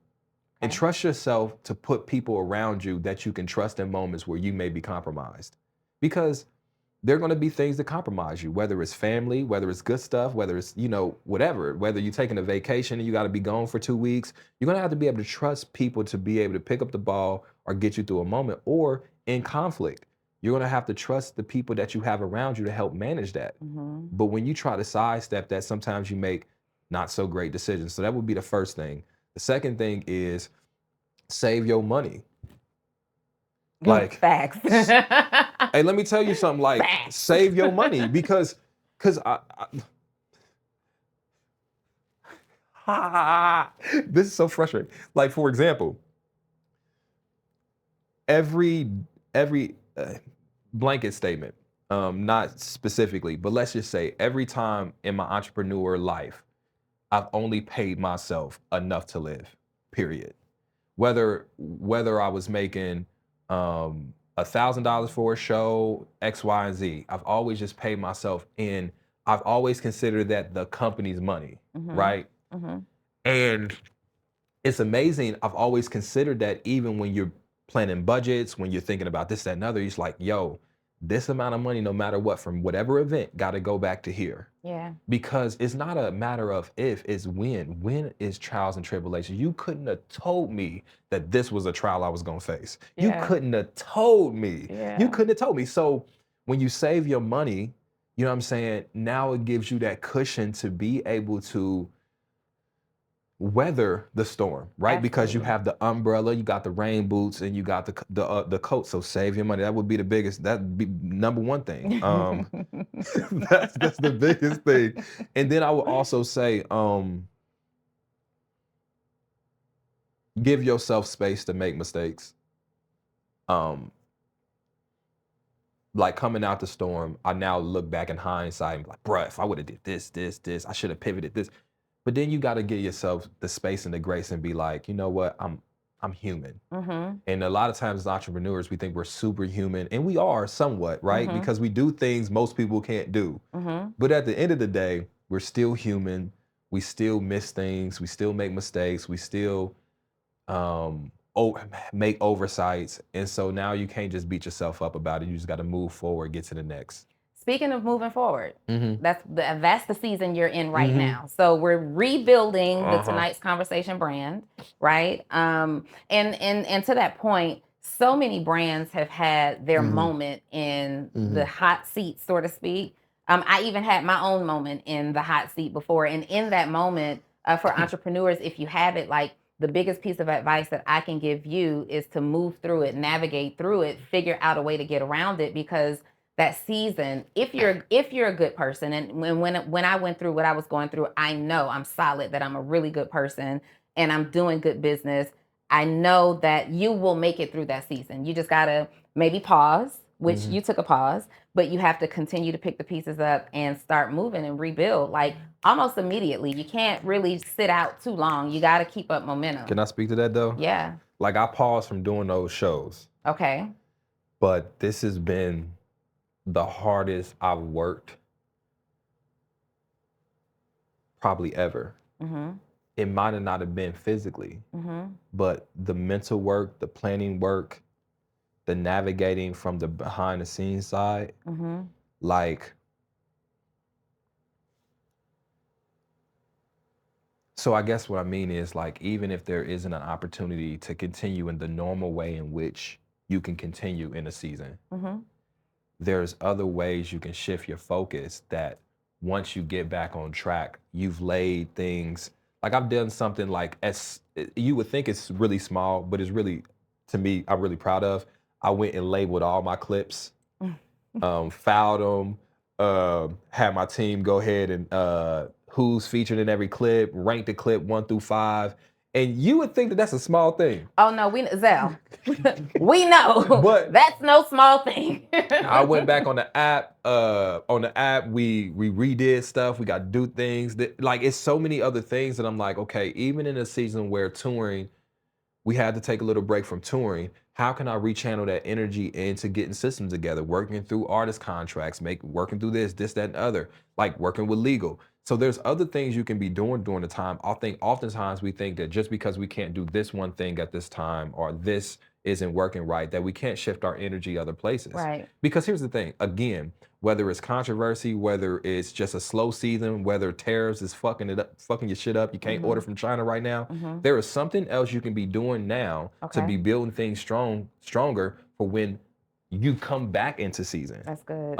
and trust yourself to put people around you that you can trust in moments where you may be compromised. Because there are going to be things that compromise you, whether it's family, whether it's good stuff, whether it's, you know, whatever, whether you're taking a vacation and you got to be gone for 2 weeks, you're going to have to be able to trust people to be able to pick up the ball or get you through a moment. Or in conflict, you're going to have to trust the people that you have around you to help manage that. But when you try to sidestep that, sometimes you make not so great decisions. So that would be the first thing. The second thing is save your money. Like, facts. Hey, let me tell you something, like, facts. Save your money because this is so frustrating. Like, for example, every blanket statement, not specifically, but let's just say every time in my entrepreneur life, I've only paid myself enough to live, period. whether I was making $1,000 for a show, X, Y, and Z, I've always just paid myself in. I've always considered that the company's money, right? And it's amazing. I've always considered that even when you're planning budgets, when you're thinking about this, that, and other, it's like, yo, this amount of money, no matter what, from whatever event, got to go back to here. Yeah. Because it's not a matter of if, it's when. When is trials and tribulations. You couldn't have told me that this was a trial I was going to face. You couldn't have told me. You couldn't have told me. So when you save your money, you know what I'm saying? Now it gives you that cushion to be able to weather the storm, right? Absolutely. Because you have the umbrella, you got the rain boots, and you got the coat. So save your money. That would be the biggest. That'd be number one thing. That's the biggest thing. And then I would also say, give yourself space to make mistakes. Like coming out the storm, I now look back in hindsight and be like, bruh, if I would have did this, I should have pivoted this. But then you got to give yourself the space and the grace and be like, you know what, I'm human. And a lot of times as entrepreneurs, we think we're superhuman, and we are somewhat, right? Because we do things most people can't do. But at the end of the day, we're still human. We still miss things. We still make mistakes. We still make oversights. And so now you can't just beat yourself up about it. You just got to move forward, get to the next. Speaking of moving forward, that's the season you're in right now. So we're rebuilding the Tonight's Conversation brand, right? And to that point, so many brands have had their moment in the hot seat, so to speak. I even had my own moment in the hot seat before, and in that moment, for entrepreneurs, if you have it, like the biggest piece of advice that I can give you is to move through it, navigate through it, figure out a way to get around it, because that season, if you're a good person, and when I went through what I was going through, I know I'm solid that I'm a really good person and I'm doing good business. I know that you will make it through that season. You just gotta maybe pause, which you took a pause, but you have to continue to pick the pieces up and start moving and rebuild like almost immediately. You can't really sit out too long. You gotta keep up momentum. Can I speak to that though? Yeah. Like I paused from doing those shows. Okay. But this has been the hardest I've worked probably ever. It might have not have been physically, but the mental work, the planning work, the navigating from the behind the scenes side, like, so I guess what I mean is like, even if there isn't an opportunity to continue in the normal way in which you can continue in a season, there's other ways you can shift your focus that once you get back on track, you've laid things, like I've done something like, as you would think it's really small, but it's really, to me, I'm really proud of. I went and labeled all my clips, filed them, had my team go ahead and who's featured in every clip, rank the clip 1 through 5. And you would think that that's a small thing. Oh no, Zell, we know, but that's no small thing. I went back on the app. We redid stuff. We got to do things that, like, it's so many other things that I'm like, okay, even in a season where touring, we had to take a little break from touring. How can I rechannel that energy into getting systems together, working through artist contracts, working through this, that, and other, like working with legal. So there's other things you can be doing during the time. I think oftentimes we think that just because we can't do this one thing at this time or this isn't working right, that we can't shift our energy other places. Right. Because here's the thing, again, whether it's controversy, whether it's just a slow season, whether tariffs is fucking your shit up, you can't order from China right now, there is something else you can be doing now to be building things stronger for when you come back into season. That's good.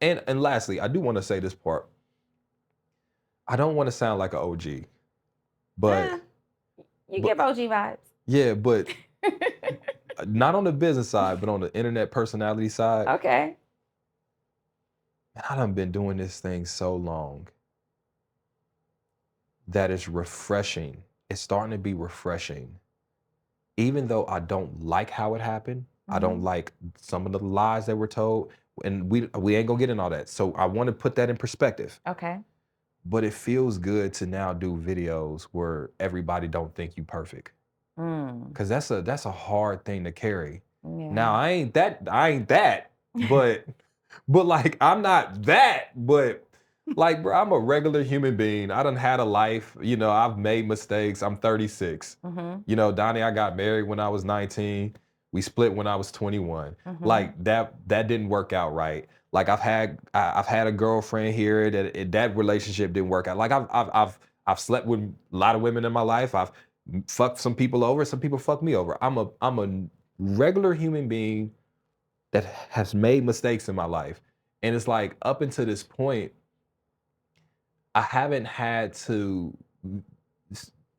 And lastly, I do want to say this part. I don't want to sound like an OG, but you give OG vibes. Yeah, but not on the business side, but on the internet personality side. Okay. I done been doing this thing so long that it's refreshing. It's starting to be refreshing. Even though I don't like how it happened, I don't like some of the lies that were told, and we ain't gonna get in all that. So I want to put that in perspective. Okay. But it feels good to now do videos where everybody don't think you perfect. Cause that's a hard thing to carry. Yeah. Now I ain't that, but like I'm not that, but like bro, I'm a regular human being. I done had a life, I've made mistakes. I'm 36. Donnie, I got married when I was 19. We split when I was 21. Like that didn't work out right. Like I've had a girlfriend here that relationship didn't work out. Like I've slept with a lot of women in my life. I've fucked some people over. Some people fuck me over. I'm a regular human being that has made mistakes in my life. And it's like up until this point, I haven't had to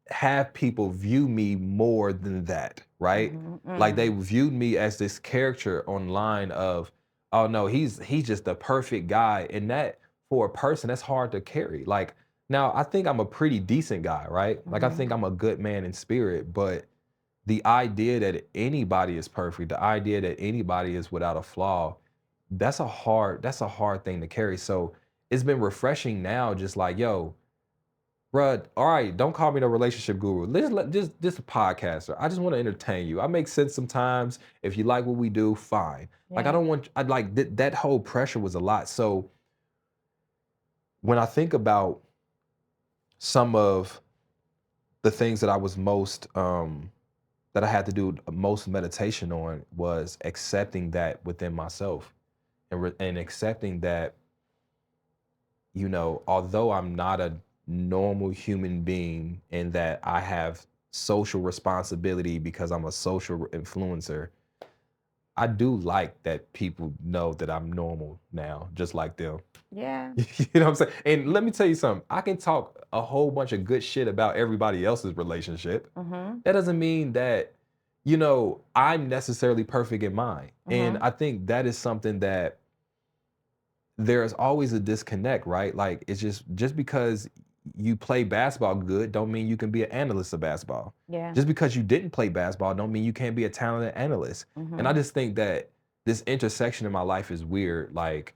have people view me more than that, right? Like they viewed me as this character online of, oh no, he's just the perfect guy. And that for a person, that's hard to carry. Like now I think I'm a pretty decent guy, right? Like I think I'm a good man in spirit, but the idea that anybody is perfect, the idea that anybody is without a flaw, that's a hard thing to carry. So it's been refreshing now, just like, yo, bruh, all right, don't call me the relationship guru. Just a podcaster. I just want to entertain you. I make sense sometimes. If you like what we do, fine. Yeah. Like I don't want, that whole pressure was a lot. So when I think about some of the things that I was most, that I had to do most meditation on was accepting that within myself and accepting that, although I'm not a normal human being and that I have social responsibility because I'm a social influencer, I do like that people know that I'm normal now, just like them. Yeah. You know what I'm saying? And let me tell you something. I can talk a whole bunch of good shit about everybody else's relationship. That doesn't mean that, I'm necessarily perfect in mine. And I think that is something that there's always a disconnect, right? Like it's just because you play basketball good don't mean you can be an analyst of basketball. Yeah. Just because you didn't play basketball don't mean you can't be a talented analyst. And I just think that this intersection in my life is weird. Like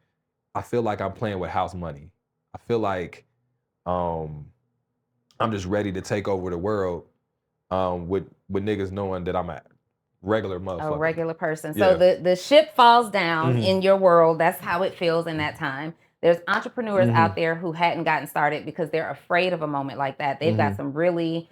I feel like I'm playing with house money. I feel like I'm just ready to take over the world with niggas knowing that I'm a regular motherfucker. A regular person. So the ship falls down in your world. That's how it feels in that time. There's entrepreneurs out there who hadn't gotten started because they're afraid of a moment like that. They've got some really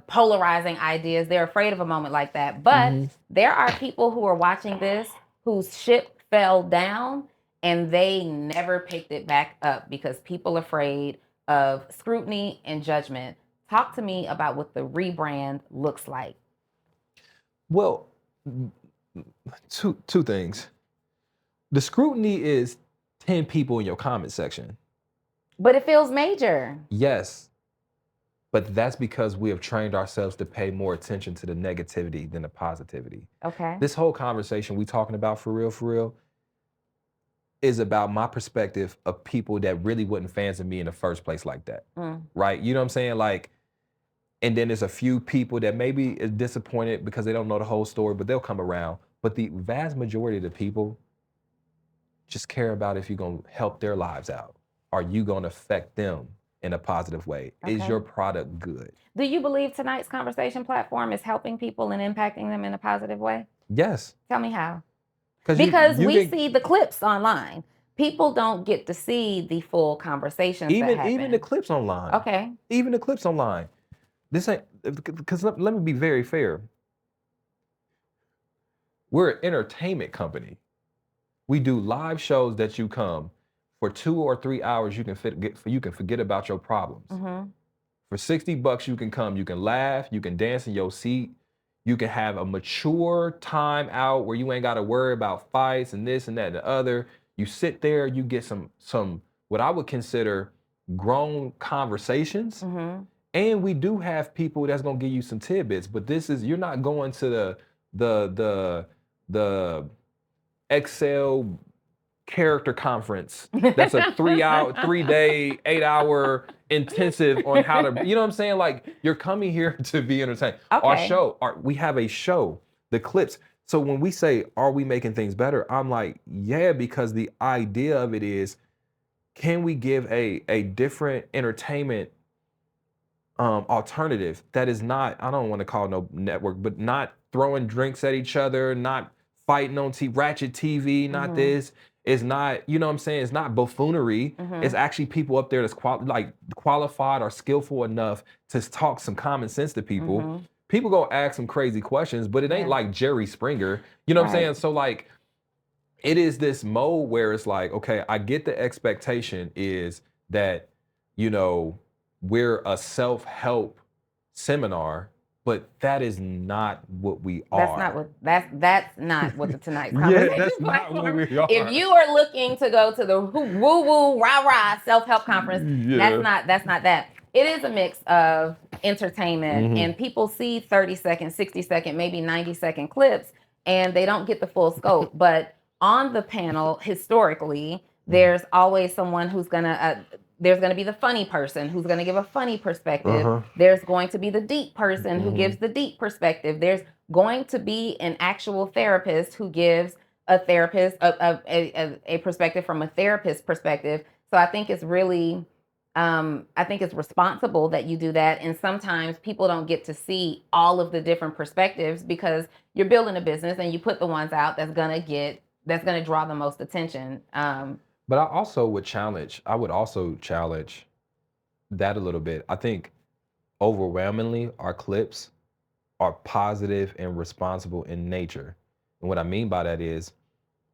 polarizing ideas. They're afraid of a moment like that. But there are people who are watching this whose ship fell down and they never picked it back up because people are afraid of scrutiny and judgment. Talk to me about what the rebrand looks like. Well, two things. The scrutiny is 10 people in your comment section. But it feels major. Yes. But that's because we have trained ourselves to pay more attention to the negativity than the positivity. Okay. This whole conversation we talking about for real, is about my perspective of people that really wasn't fans of me in the first place like that. Right? You know what I'm saying? Like, and then there's a few people that maybe is disappointed because they don't know the whole story, but they'll come around. But the vast majority of the people just care about if you're going to help their lives out. Are you going to affect them in a positive way? Okay. Is your product good? Do you believe tonight's conversation platform is helping people and impacting them in a positive way? Yes. Tell me how. Because we see the clips online. People don't get to see the full conversations that happen. Even the clips online. Okay. Even the clips online. This ain't, because let me be very fair. We're an entertainment company. We do live shows that you come for 2 or 3 hours. You can forget about your problems. For $60, you can come. You can laugh. You can dance in your seat. You can have a mature time out where you ain't got to worry about fights and this and that and the other. You sit there. You get some what I would consider grown conversations. And we do have people that's gonna give you some tidbits, but you're not going to the Excel character conference. That's a 3-day, 8-hour intensive on how to, you know what I'm saying? Like you're coming here to be entertained. Okay. We have a show, the clips. So when we say, are we making things better? I'm like, yeah, because the idea of it is, can we give a different entertainment alternative that is not, I don't want to call it no network, but not throwing drinks at each other, not fighting on ratchet TV, not this. It's not, you know what I'm saying? It's not buffoonery. It's actually people up there that's qualified or skillful enough to talk some common sense to people. People gonna ask some crazy questions, but it ain't like Jerry Springer. You know what I'm saying? So like, it is this mode where it's like, okay, I get the expectation is that, you know, we're a self-help seminar, but that is not what we are. That's not what the tonight's conversation that's not what we are. If you are looking to go to the woo-woo, rah-rah self-help conference, that's not that. It is a mix of entertainment, and people see 30-second, 60-second, maybe 90-second clips, and they don't get the full scope. But on the panel, historically, there's always someone who's gonna there's going to be the funny person who's going to give a funny perspective. There's going to be the deep person who gives the deep perspective. There's going to be an actual therapist who gives a perspective from a therapist's perspective. So I think it's really, I think it's responsible that you do that. And sometimes people don't get to see all of the different perspectives because you're building a business and you put the ones out that's going to draw the most attention. But I would also challenge that a little bit. I think overwhelmingly our clips are positive and responsible in nature. And what I mean by that is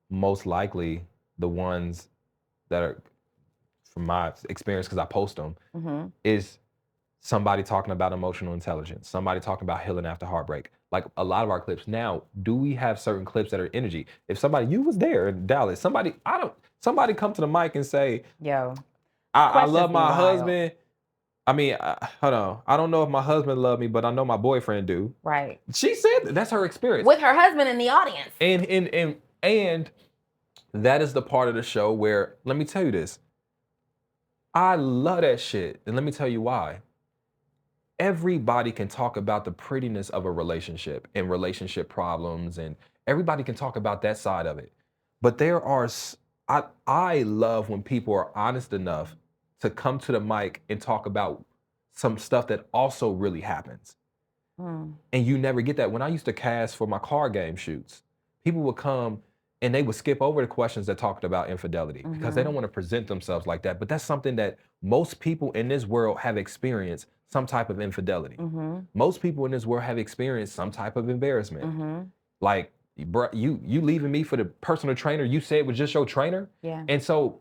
most likely the ones that are, from my experience, because I post them, is somebody talking about emotional intelligence, somebody talking about healing after heartbreak. Like a lot of our clips. Now, do we have certain clips that are energy? If you was there in Dallas, somebody come to the mic and say, yo, I love my husband. I mean, hold on. I don't know if my husband loved me, but I know my boyfriend do. Right. She said that's her experience. With her husband in the audience. And that is the part of the show where, let me tell you this, I love that shit. And let me tell you why. Everybody can talk about the prettiness of a relationship and relationship problems, and everybody can talk about that side of it. But I love when people are honest enough to come to the mic and talk about some stuff that also really happens. And you never get that. When I used to cast for my car game shoots, people would come and they would skip over the questions that talked about infidelity because they don't want to present themselves like that. But that's something that most people in this world have experienced some type of infidelity. Most people in this world have experienced some type of embarrassment. Like, bro, you leaving me for the personal trainer you said was just your trainer? Yeah. And so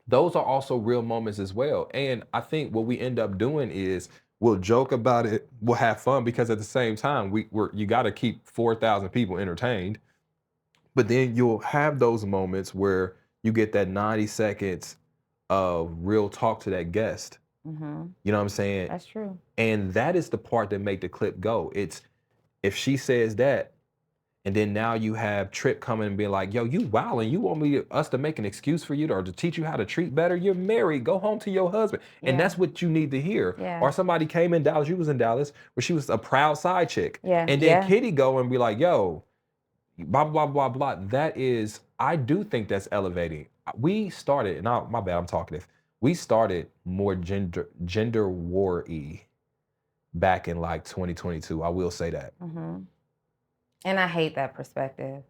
those are also real moments as well. And I think what we end up doing is we'll joke about it, we'll have fun, because at the same time, you got to keep 4,000 people entertained. But then you'll have those moments where you get that 90 seconds of real talk to that guest. You know what I'm saying? That's true. And that is the part that make the clip go. It's if she says that, and then now you have Tripp coming and being like, yo, you wildin', you want us to make an excuse for you or to teach you how to treat better? You're married, go home to your husband. And that's what you need to hear. Or somebody came in Dallas, you was in Dallas, where she was a proud side chick. And then Kitty go and be like, yo, blah, blah, blah, blah. That is, I do think that's elevating. We started, and my bad, I'm talkative. We started more gender war-y back in like 2022. I will say that. And I hate that perspective.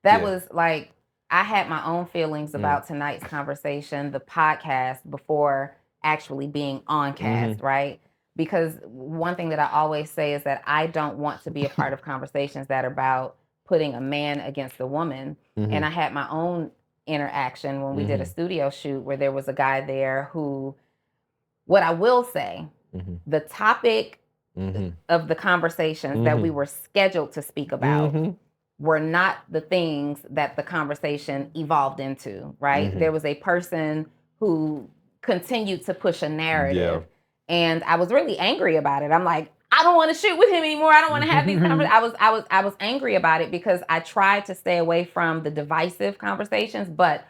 That was like, I had my own feelings about tonight's conversation, the podcast, before actually being on cast, right? Because one thing that I always say is that I don't want to be a part of conversations that are about putting a man against a woman. And I had my own interaction when we did a studio shoot where there was a guy there who, what I will say, the topic of the conversations that we were scheduled to speak about were not the things that the conversation evolved into, right? There was a person who continued to push a narrative, and I was really angry about it. I'm like, I don't want to shoot with him anymore. I don't want to have these conversations. I was angry about it because I tried to stay away from the divisive conversations. But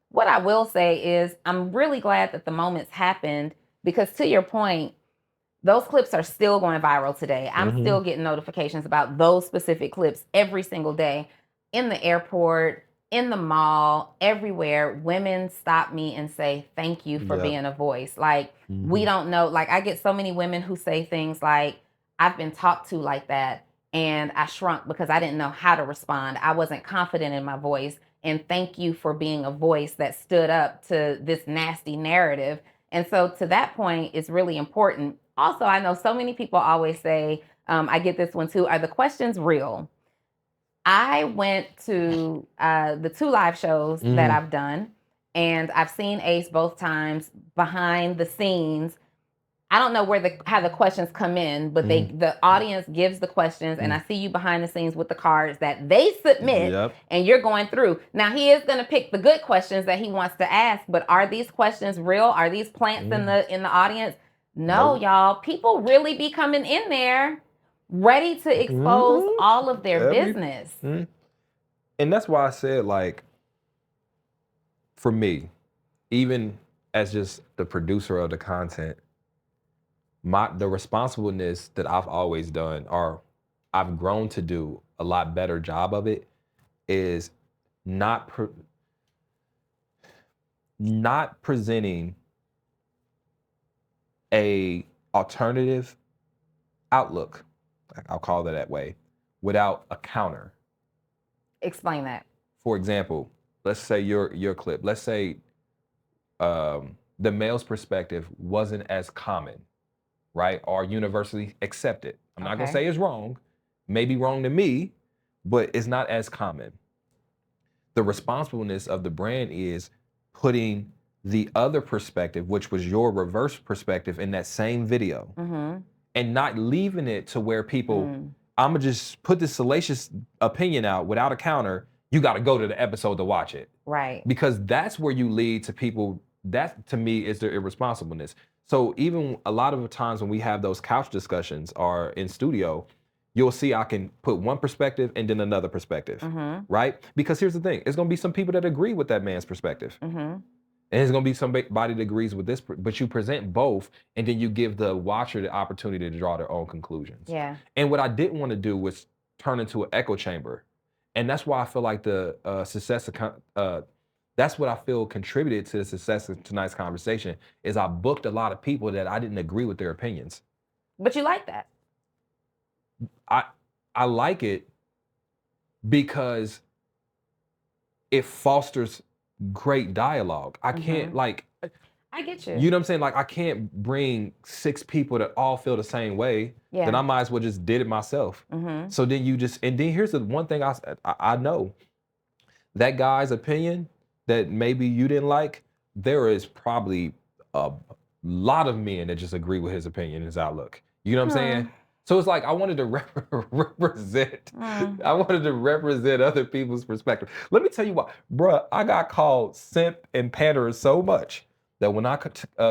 what I will say is I'm really glad that the moments happened, because to your point, those clips are still going viral today. I'm still getting notifications about those specific clips every single day, in the airport, in the mall, everywhere, women stop me and say, thank you for Yep. being a voice. Like, we don't know. Like, I get so many women who say things like, I've been talked to like that, and I shrunk because I didn't know how to respond. I wasn't confident in my voice. And thank you for being a voice that stood up to this nasty narrative. And so, to that point, it's really important. Also, I know so many people always say, I get this one too, are the questions real? I went to the 2 live shows that I've done, and I've seen Ace both times behind the scenes. I don't know how the questions come in, but the audience gives the questions, and I see you behind the scenes with the cards that they submit, and you're going through. Now, he is going to pick the good questions that he wants to ask, but are these questions real? Are these plants in the audience? No, y'all. People really be coming in there ready to expose all of their business. And that's why I said, like, for me, even as just the producer of the content, the responsibleness that I've always done, or I've grown to do a lot better job of it, is not presenting a alternative outlook, I'll call it that way, without a counter. Explain that. For example, let's say your clip. Let's say the male's perspective wasn't as common, right, or universally accepted. I'm not gonna say it's wrong. Maybe wrong to me, but it's not as common. The responsibleness of the brand is putting the other perspective, which was your reverse perspective, in that same video, and not leaving it to where people, I'm gonna just put this salacious opinion out without a counter. You got to go to the episode to watch it, right? Because that's where you lead to people. That, to me, is their irresponsibleness. So even a lot of the times when we have those couch discussions or in studio, you'll see I can put one perspective and then another perspective, right? Because here's the thing, it's gonna be some people that agree with that man's perspective. And there's gonna be somebody that agrees with this, but you present both, and then you give the watcher the opportunity to draw their own conclusions. Yeah. And what I didn't want to do was turn into an echo chamber. And that's why I feel like the success of, that's what I feel contributed to the success of tonight's conversation, is I booked a lot of people that I didn't agree with their opinions. But you like that? I like it because it fosters great dialogue. I can't, like, I get you. You know what I'm saying? Like, I can't bring 6 people that all feel the same way. Yeah. Then I might as well just did it myself. So then and then here's the one thing I know. That guy's opinion that maybe you didn't like, there is probably a lot of men that just agree with his opinion, his outlook. You know what I'm saying? So it's like I wanted to represent. I wanted to represent other people's perspective. Let me tell you what, bruh, I got called simp and pander so much that when I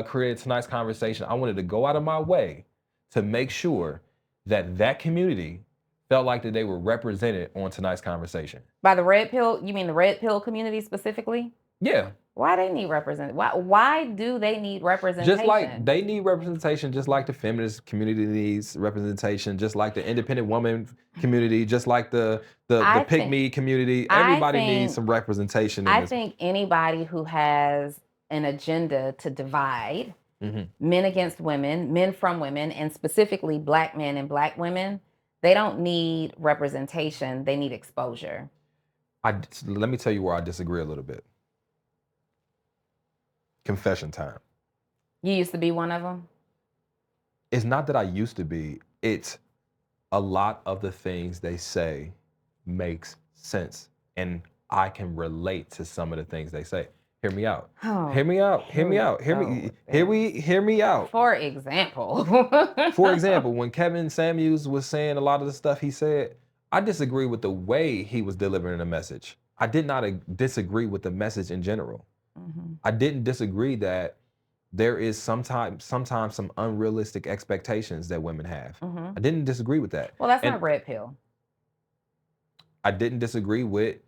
created tonight's conversation, I wanted to go out of my way to make sure that community felt like that they were represented on tonight's conversation. By the red pill, you mean the red pill community specifically? Yeah. Why they need representation? Why do they need representation? Just like they need representation, just like the feminist community needs representation, just like the independent woman community, just like the pick-me community. Everybody needs some representation. I think anybody who has an agenda to divide men against women, men from women, and specifically Black men and Black women, they don't need representation. They need exposure. Let me tell you where I disagree a little bit. Confession time. You used to be one of them? It's not that I used to be. It's a lot of the things they say makes sense. And I can relate to some of the things they say. Hear me out. Hear me out. Hear me out. Hear me out. For example. For example, when Kevin Samuels was saying a lot of the stuff he said, I disagree with the way he was delivering the message. I did not disagree with the message in general. I didn't disagree that there is sometimes some unrealistic expectations that women have. I didn't disagree with that. Well, that's not red pill. I didn't disagree with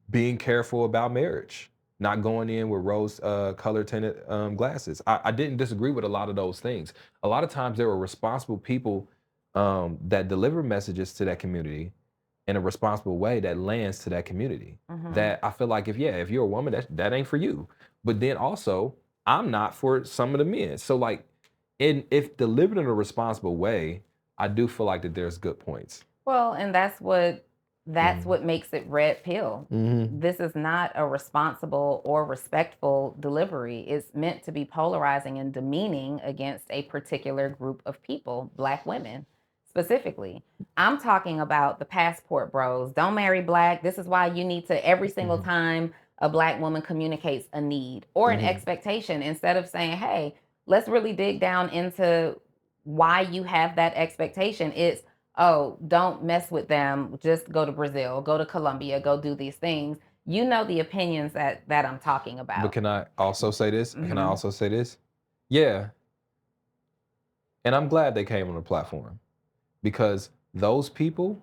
being careful about marriage, not going in with rose color tinted glasses. I didn't disagree with a lot of those things. A lot of times there were responsible people that deliver messages to that community in a responsible way that lands to that community. That I feel like if you're a woman, that ain't for you. But then also, I'm not for some of the men. So like, if delivered in a responsible way, I do feel like that there's good points. Well, and that's what makes it red pill. This is not a responsible or respectful delivery. It's meant to be polarizing and demeaning against a particular group of people, Black women specifically. I'm talking about the passport bros. Don't marry Black. This is why you need to, every single time a Black woman communicates a need or an expectation, instead of saying, hey, let's really dig down into why you have that expectation. It's, oh, don't mess with them. Just go to Brazil, go to Colombia, go do these things. You know the opinions that I'm talking about. But can I also say this? Can I also say this? Yeah. And I'm glad they came on the platform, because those people,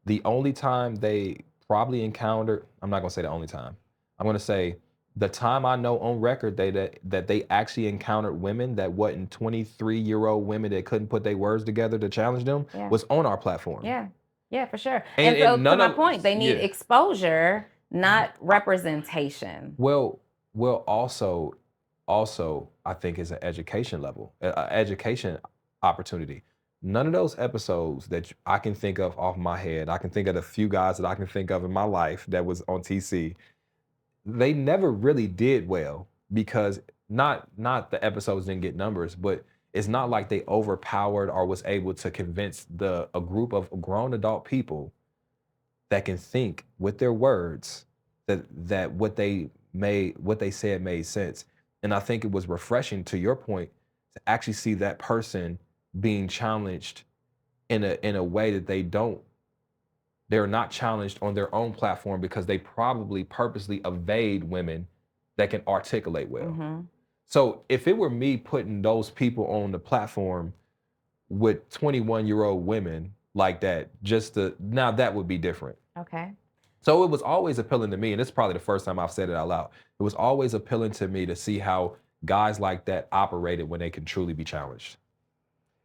the only time they probably encountered, I'm not gonna say the only time, I'm gonna say the time I know on record that they actually encountered women that wasn't 23-year-old women that couldn't put their words together to challenge them was on our platform. Yeah, for sure. And so to my point, they need exposure, not representation. Well, also I think is an education level, education opportunity. None of those episodes that I can think of off my head, I can think of a few guys that I can think of in my life that was on TC. They never really did well, because not the episodes didn't get numbers, but it's not like they overpowered or was able to convince a group of grown adult people that can think with their words that what they said made sense. And I think it was refreshing, to your point, to actually see that person being challenged in a way that they're not challenged on their own platform, because they probably purposely evade women that can articulate well. So if it were me putting those people on the platform with 21-year-old women like that, now that would be different. Okay. So it was always appealing to me, and it's probably the first time I've said it out loud. It was always appealing to me to see how guys like that operated when they can truly be challenged.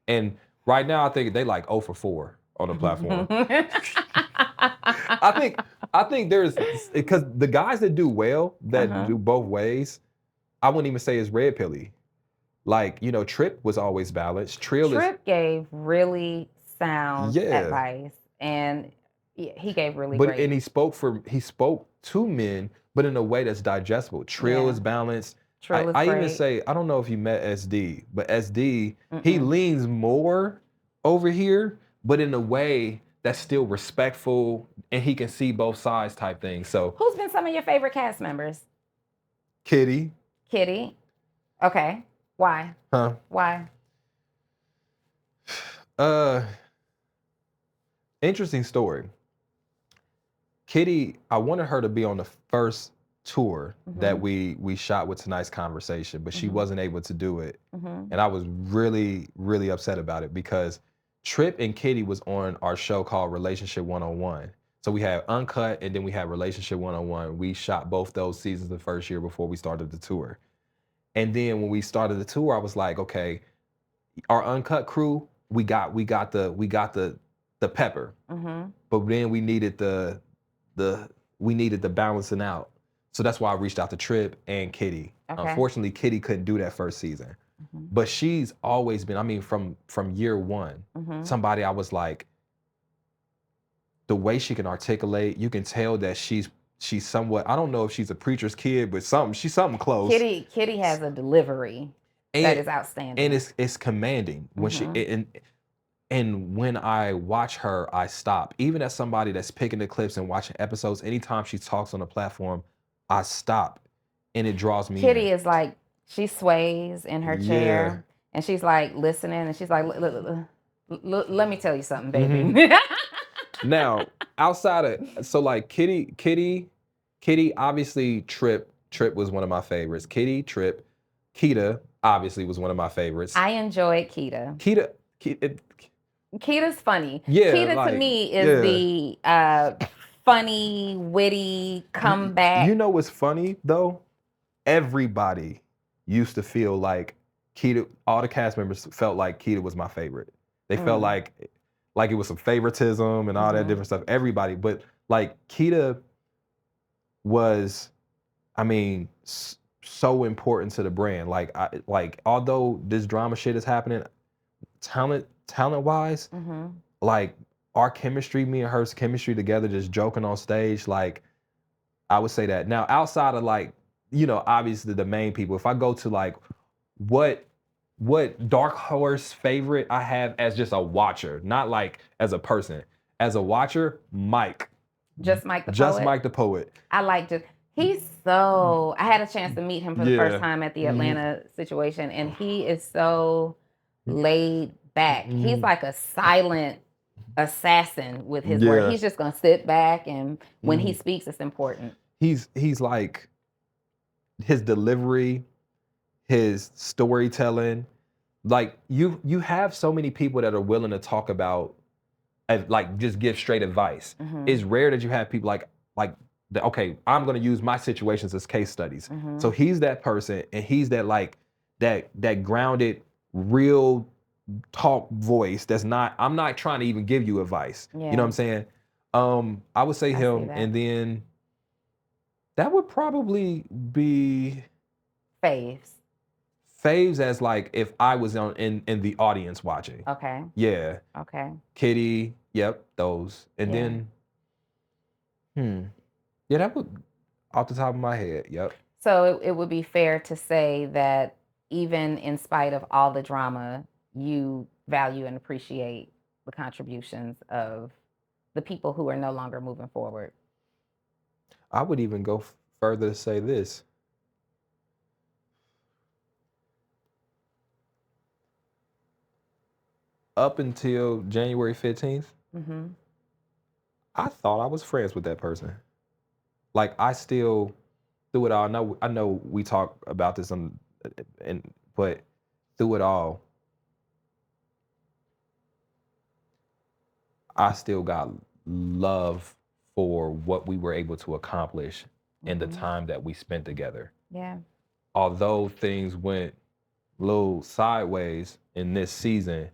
And right now, I think they like 0 for 4 on the platform. I think there's, because the guys that do well, that do both ways, I wouldn't even say is red pilly. Like, Trip was always balanced. Trip gave really sound advice, and he gave really great. And he spoke to men, but in a way that's digestible. Trill is balanced. I even say, I don't know if you met SD, but SD, he leans more over here, but in a way that's still respectful, and he can see both sides type thing. So who's been some of your favorite cast members? Kitty. Okay. Why? Huh? Why? Interesting story. Kitty, I wanted her to be on the first tour that we shot with Tonight's Conversation, but she wasn't able to do it. And I was really, really upset about it, because Trip and Kitty was on our show called Relationship 101. So we had Uncut, and then we had Relationship 101. We shot both those seasons the first year before we started the tour. And then when we started the tour, I was like, okay, our Uncut crew, we got the pepper. But then we needed the balancing out. So that's why I reached out to Trip and Kitty. Okay. Unfortunately, Kitty couldn't do that first season. But she's always been, from year one, somebody I was like, the way she can articulate, you can tell that she's somewhat, I don't know if she's a preacher's kid, but she's something close. Kitty has a delivery that is outstanding. And it's commanding. When and when I watch her, I stop. Even as somebody that's picking the clips and watching episodes, anytime she talks on the platform, I stop, and it draws me Kitty is like, she sways in her chair, and she's like listening, and she's like, let me tell you something, baby. Now, outside of, so like Kitty, obviously Trip was one of my favorites. Kitty, Trip, Keita obviously was one of my favorites. I enjoyed Keita. Keita's funny. Yeah, Keita to me is the funny, witty comeback. You know what's funny though? Everybody used to feel like Keita, all the cast members felt like Keita was my favorite. They felt like like it was some favoritism and all that different stuff. Everybody, but like Keita was, I mean, so important to the brand. Like, although this drama shit is happening, talent wise, like our chemistry, me and her's chemistry together, just joking on stage, like I would say that. Now, outside of like, you know, obviously the main people, if I go to like what dark horse favorite I have as just a watcher, not like as a person, as a watcher, Mike. Just Mike the Just Poet? Mike the Poet. I like just, he's so, I had a chance to meet him for the first time at the Atlanta situation, and he is so laid back. He's like a silent assassin with his work. He's just gonna sit back, and when he speaks, it's important. He's like, his delivery, his storytelling, like you have so many people that are willing to talk about and like just give straight advice. It's rare that you have people like okay, I'm gonna use my situations as case studies. So he's that person, and he's that like that grounded, real talk voice that's not, I'm not trying to even give you advice. You know what I'm saying? I would say him, and then that would probably be Faves as like if I was in the audience watching. Okay. Yeah. Okay. Kitty, yep, those. And then yeah, that would, off the top of my head, yep. So it would be fair to say that even in spite of all the drama, you value and appreciate the contributions of the people who are no longer moving forward. I would even go further to say this. Up until January 15th, I thought I was friends with that person. Like, I still, through it all, I know we talk about this but through it all, I still got love for what we were able to accomplish in the time that we spent together. Yeah. Although things went a little sideways in this season,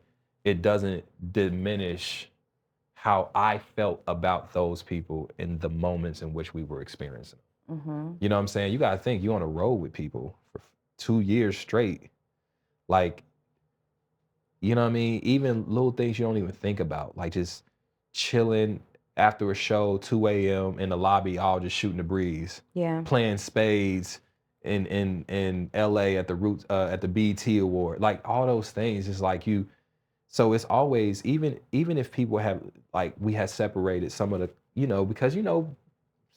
it doesn't diminish how I felt about those people in the moments in which we were experiencing. You know what I'm saying? You got to think, you're on a road with people for 2 years straight. Like, you know what I mean? Even little things you don't even think about, like just chilling after a show, 2 a.m. in the lobby, all just shooting the breeze. Yeah. Playing spades in LA at the BET Award. Like all those things, just like you. So it's always, even if people have, like, we had separated some of the, you know, because, you know,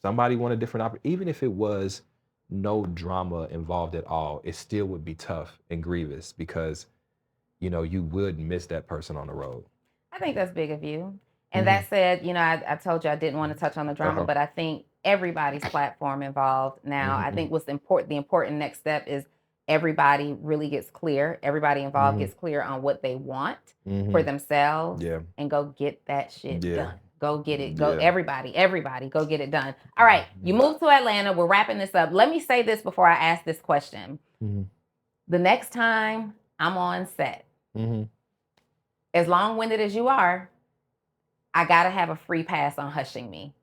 somebody wanted different opportunity. Even if it was no drama involved at all, it still would be tough and grievous because, you know, you would miss that person on the road. I think that's big of you. And that said, you know, I told you I didn't want to touch on the drama, but I think everybody's platform involved now. I think what's important, the important next step is everybody really gets clear. Everybody involved gets clear on what they want for themselves, and go get that shit done. Go get it. Go, everybody, go get it done. All right, you moved to Atlanta. We're wrapping this up. Let me say this before I ask this question. The next time I'm on set, as long-winded as you are, I gotta have a free pass on hushing me.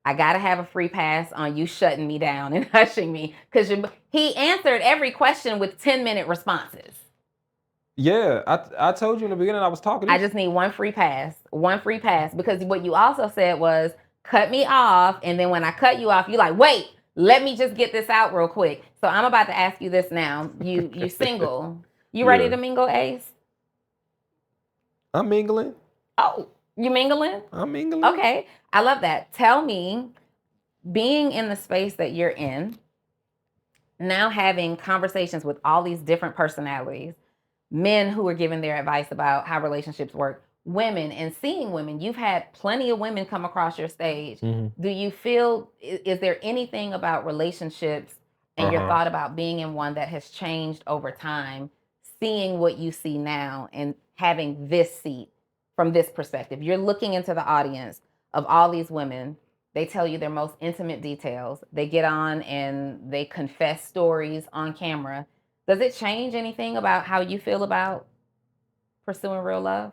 I gotta have a free pass on you shutting me down and hushing me, because he answered every question with 10-minute responses. Yeah, I told you in the beginning I was talking. I just need one free pass, because what you also said was cut me off, and then when I cut you off, you're like, wait, let me just get this out real quick. So I'm about to ask you this now. You single? You ready to mingle, Ace? I'm mingling. Oh, you mingling? I'm mingling. Okay, I love that. Tell me, being in the space that you're in, now having conversations with all these different personalities, men who are giving their advice about how relationships work, women, and seeing women. You've had plenty of women come across your stage. Do you feel, is there anything about relationships and your thought about being in one that has changed over time, seeing what you see now and having this seat from this perspective? You're looking into the audience of all these women. They tell you their most intimate details. They get on and they confess stories on camera. Does it change anything about how you feel about pursuing real love?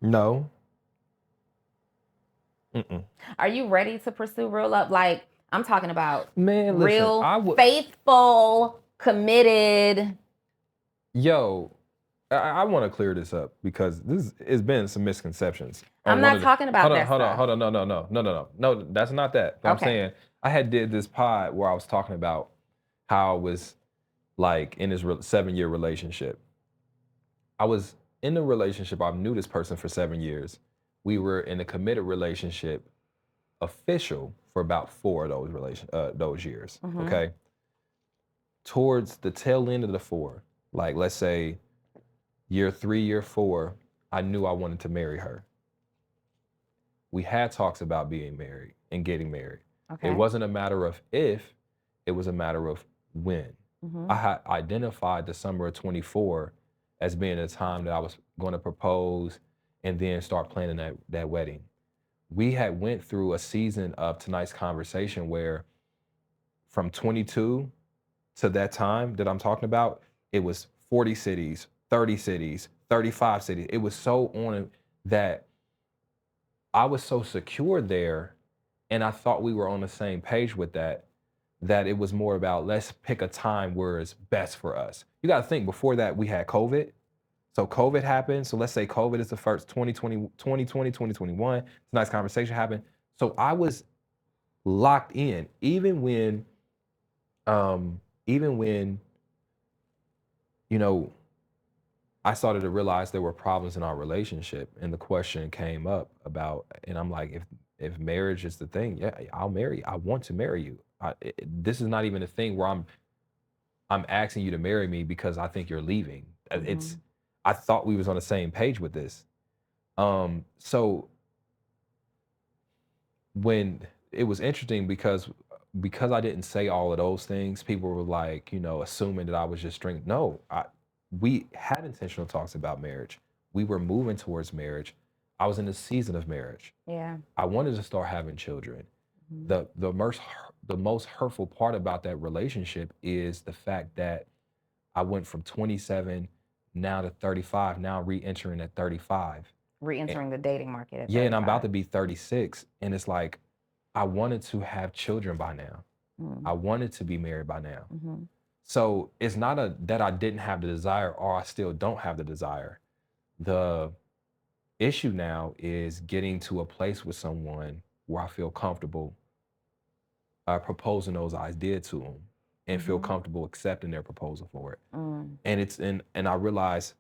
No. Are you ready to pursue real love? Like, I'm talking about Man, real, faithful, committed. Yo, I want to clear this up because it's been some misconceptions. I'm not talking about that stuff. Hold on. No, that's not that. But I'm saying I had did this pod where I was talking about how I was like in this 7-year relationship. I was in a relationship. I knew this person for 7 years. We were in a committed relationship, official for about 4 of those years. Okay. Towards the tail end of the 4, like let's say year 3, year 4, I knew I wanted to marry her. We had talks about being married and getting married. Okay. It wasn't a matter of if, it was a matter of when. I had identified the summer of 24 as being a time that I was going to propose and then start planning that wedding. We had went through a season of tonight's conversation where from 22 to that time that I'm talking about, it was 40 cities, 30 cities, 35 cities. It was so on that I was so secure there, and I thought we were on the same page with that it was more about let's pick a time where it's best for us. You got to think, before that we had COVID. So COVID happened. So let's say COVID is the first 2020, 2021. Tonight's conversation happened. So I was locked in, even when, you know, I started to realize there were problems in our relationship, and the question came up about, and I'm like, if marriage is the thing, yeah, I'll marry you. I want to marry you. This is not even a thing where I'm asking you to marry me because I think you're leaving. I thought we was on the same page with this. So when it was interesting because I didn't say all of those things, people were like, assuming that I was just drinking. No, we had intentional talks about marriage. We were moving towards marriage. I was in a season of marriage. Yeah. I wanted to start having children. The most hurtful part about that relationship is the fact that I went from 27 now to 35, now re-entering at 35. Re-entering the dating market at 35. Yeah, and I'm about to be 36. And it's like, I wanted to have children by now. I wanted to be married by now. So it's not that I didn't have the desire or I still don't have the desire. The issue now is getting to a place with someone where I feel comfortable proposing those ideas to them and feel comfortable accepting their proposal for it. And I realize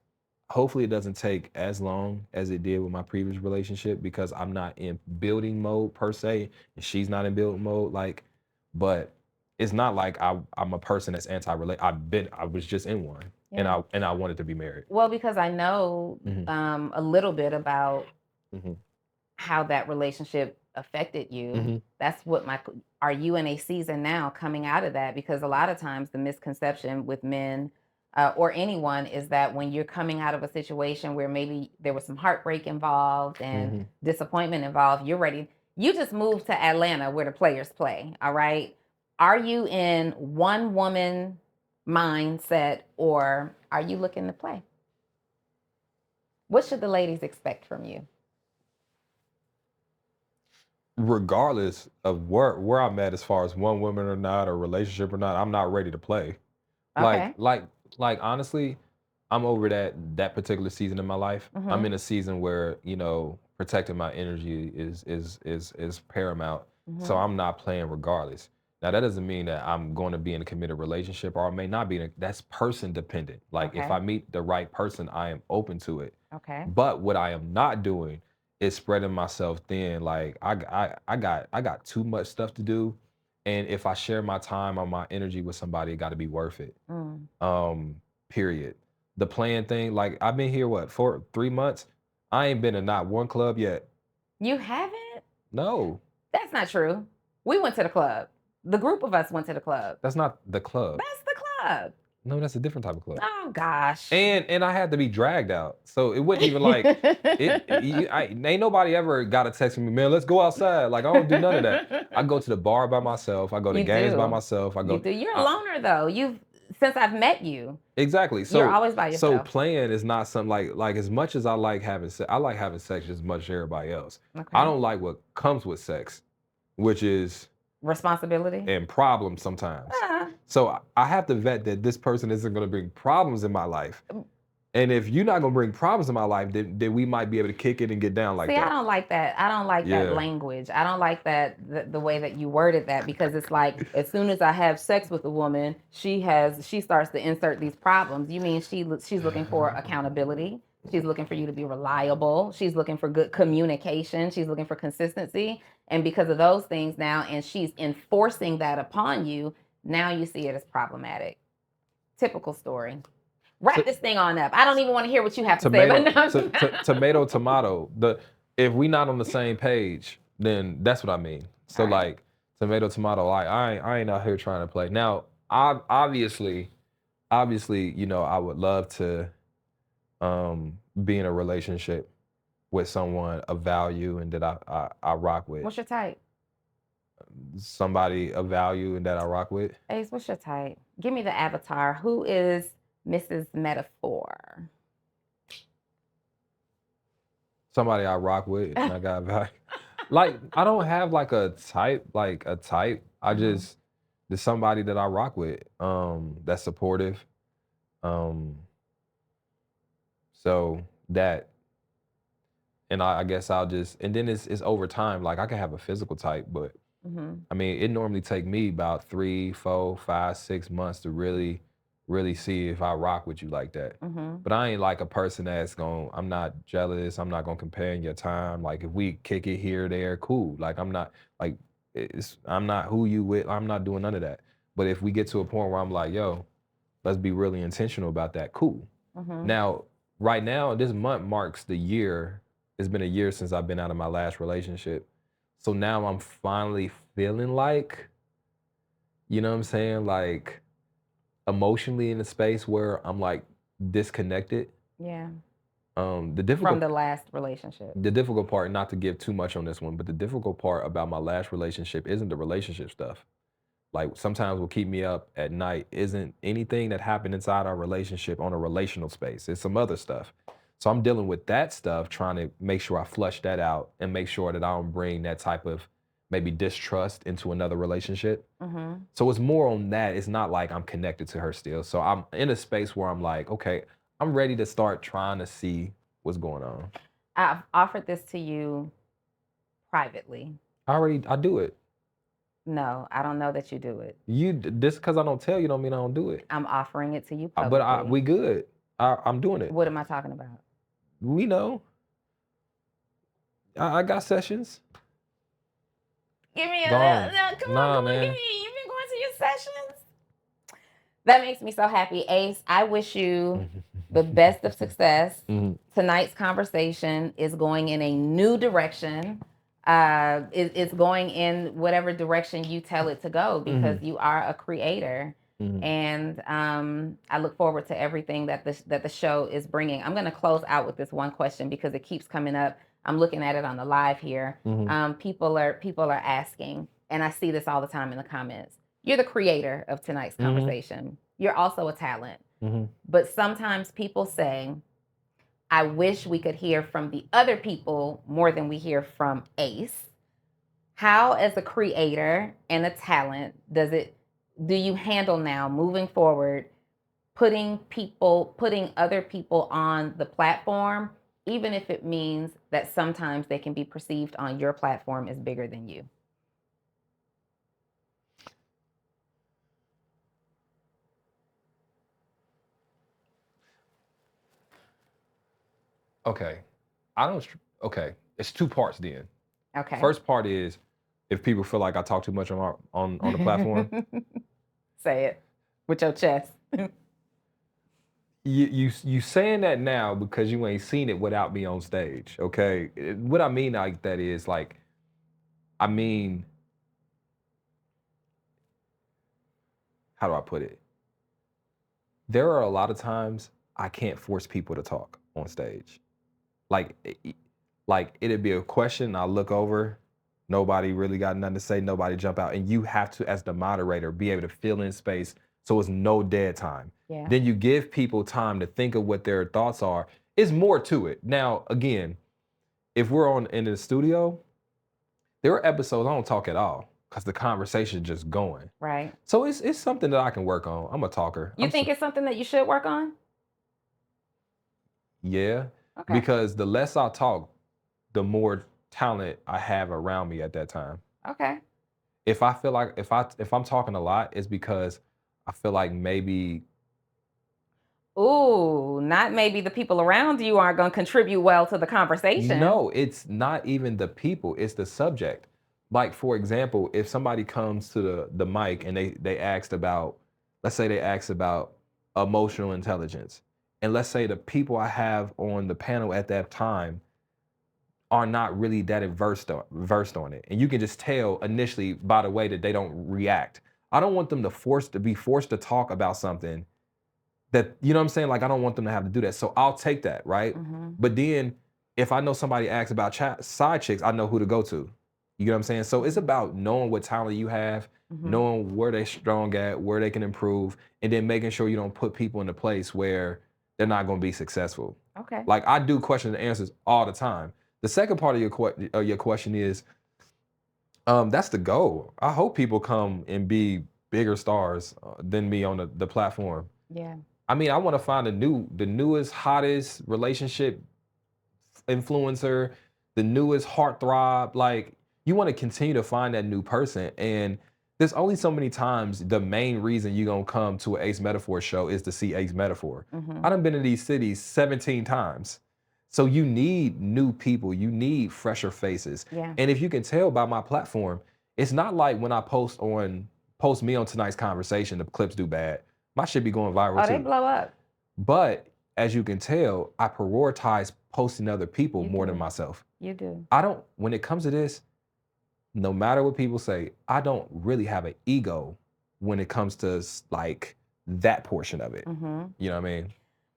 hopefully it doesn't take as long as it did with my previous relationship, because I'm not in building mode per se, and she's not in building mode. But it's not like I'm a person that's anti-relate. I was just in one, and I wanted to be married. Well, because I know a little bit about how that relationship affected you. That's what are you in a season now coming out of that? Because a lot of times the misconception with men or anyone is that when you're coming out of a situation where maybe there was some heartbreak involved and disappointment involved, you're ready. You just moved to Atlanta where the players play. All right. Are you in one woman mindset, or are you looking to play? What should the ladies expect from you? Regardless of where I'm at as far as one woman or not, or relationship or not, I'm not ready to play. Okay. Like honestly, I'm over that particular season in my life. I'm in a season where, protecting my energy is paramount. So I'm not playing regardless. Now that doesn't mean that I'm going to be in a committed relationship, or I may not be. That's person dependent. Like if I meet the right person, I am open to it. Okay. But what I am not doing is spreading myself thin. Like I got too much stuff to do, and if I share my time or my energy with somebody, it got to be worth it. Period. The playing thing, like I've been here for 3 months. I ain't been to not one club yet. You haven't? No. That's not true. We went to the club. The group of us went to the club. That's not the club. That's the club. No, that's a different type of club. Oh gosh. And I had to be dragged out, so it wasn't even like ain't nobody ever got a text from me, man, let's go outside. Like I don't do none of that. I go to the bar by myself. I go to games by myself. You're a loner though. since I've met you. Exactly. So you're always by yourself. So playing is not something like as much as I like having sex, I like having sex as much as everybody else. Okay. I don't like what comes with sex, which is responsibility and problems sometimes. Uh-huh. So I have to vet that this person isn't going to bring problems in my life. And if you're not gonna bring problems in my life, then we might be able to kick it and get down like that. See, I don't like that. I don't like that language. I don't like that the way that you worded that, because it's like as soon as I have sex with a woman, she starts to insert these problems. You mean she's looking for accountability? She's looking for you to be reliable. She's looking for good communication. She's looking for consistency. And because of those things now, and she's enforcing that upon you, now you see it as problematic. Typical story. Wrap this thing on up. I don't even want to hear what you have to say. But tomato. If we not on the same page, then that's what I mean. So like tomato. Like I ain't out here trying to play. Now, obviously, you know, I would love to be in a relationship with someone of value and that I rock with. What's your type? Somebody of value and that I rock with. Ace, what's your type? Give me the avatar. Who is Mrs. Metaphor? Somebody I rock with and I got value. Like I don't have like a type. I just there's somebody that I rock with. That's supportive. So that, and I guess I'll just, and then it's over time. Like I can have a physical type, but I mean, it normally take me about 3, 4, 5, 6 months to really see if I rock with you like that. But I ain't like a person that's I'm not jealous. I'm not gonna compare in your time. Like if we kick it here, there, cool. Like I'm not like, I'm not who you with. I'm not doing none of that. But if we get to a point where I'm like, yo, let's be really intentional about that, cool. Now, right now, this month marks the year. It's been a year since I've been out of my last relationship. So now I'm finally feeling like, you know what I'm saying? Like emotionally in a space where I'm like disconnected. Yeah. From the last relationship. The difficult part, not to give too much on this one, but the difficult part about my last relationship isn't the relationship stuff. Like sometimes what keep me up at night isn't anything that happened inside our relationship on a relational space. It's some other stuff. So I'm dealing with that stuff, trying to make sure I flush that out and make sure that I don't bring that type of maybe distrust into another relationship. So it's more on that. It's not like I'm connected to her still. So I'm in a space where I'm like, okay, I'm ready to start trying to see what's going on. I've offered this to you privately. I do it. No, I don't know that you do it. This because I don't tell you don't mean I don't do it. I'm offering it to you publicly. But we good. I'm doing it. What am I talking about? We know. I got sessions. Give me come on, man. Give me. You've been going to your sessions. That makes me so happy, Ace. I wish you the best of success. Tonight's conversation is going in a new direction. It's going in whatever direction you tell it to go, because you are a creator. And I look forward to everything that the show is bringing. I'm going to close out with this one question because it keeps coming up. I'm looking at it on the live here. People are asking, and I see this all the time in the comments. You're the creator of tonight's conversation. You're also a talent. But sometimes people say, I wish we could hear from the other people more than we hear from Ace. How, as a creator and a talent, do you handle now moving forward, putting other people on the platform, even if it means that sometimes they can be perceived on your platform as bigger than you? Okay. It's 2 parts then. Okay. First part is if people feel like I talk too much on the platform. Say it with your chest. You saying that now because you ain't seen it without me on stage, okay? What I mean like that is like, how do I put it? There are a lot of times I can't force people to talk on stage. Like it'd be a question, I look over, nobody really got nothing to say, nobody jump out, and you have to, as the moderator, be able to fill in space So it's no dead time. Yeah. Then you give people time to think of what their thoughts are. It's more to it. Now, again, if we're in the studio, there are episodes I don't talk at all because the conversation is just going. Right. So it's something that I can work on. I'm a talker. You think it's something that you should work on? Yeah. Okay. Because the less I talk, the more talent I have around me at that time. Okay. If I feel like if I'm talking a lot, it's because I feel like maybe. Ooh, not maybe the people around you aren't going to contribute well to the conversation. No, it's not even the people, it's the subject. Like, for example, if somebody comes to the mic and they asked about, let's say they asked about emotional intelligence. And let's say the people I have on the panel at that time are not really that versed on it. And you can just tell initially by the way that they don't react. I don't want them to be forced to talk about something that, you know what I'm saying? Like, I don't want them to have to do that. So I'll take that, right? Mm-hmm. But then if I know somebody asks about side chicks, I know who to go to. You know what I'm saying? So it's about knowing what talent you have, knowing where they're strong at, where they can improve, and then making sure you don't put people in a place where they're not going to be successful. Okay. Like, I do question and answers all the time. The second part of your question is, that's the goal. I hope people come and be bigger stars than me on the platform. Yeah. I mean, I want to find the newest, hottest relationship influencer, the newest heartthrob. Like, you want to continue to find that new person. And there's only so many times the main reason you're going to come to an Ace Metaphor show is to see Ace Metaphor. I done been in these cities 17 times. So you need new people. You need fresher faces. Yeah. And if you can tell by my platform, it's not like when I post me on Tonight's Conversation, the clips do bad. My shit be going viral too. Oh, they blow up. But as you can tell, I prioritize posting other people more than myself. You do. When it comes to this, no matter what people say, I don't really have an ego when it comes to like that portion of it. You know what I mean?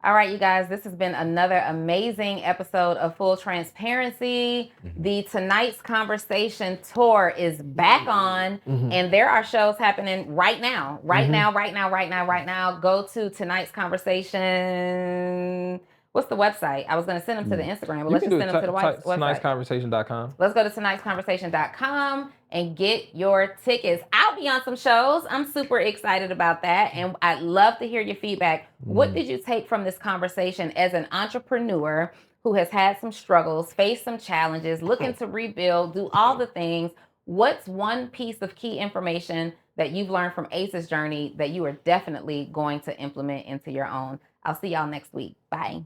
All right, you guys, this has been another amazing episode of Full Transparency. The Tonight's Conversation tour is back on, and there are shows happening right now. Right now. Go to Tonight's Conversation. What's the website? I was going to send them to the Instagram, but let's just send them to the website. Tonight'sConversation.com. Let's go to Tonight'sConversation.com and get your tickets. I'll be on some shows. I'm super excited about that. And I'd love to hear your feedback. What did you take from this conversation as an entrepreneur who has had some struggles, faced some challenges, looking to rebuild, do all the things? What's one piece of key information that you've learned from Ace's journey that you are definitely going to implement into your own? I'll see y'all next week. Bye.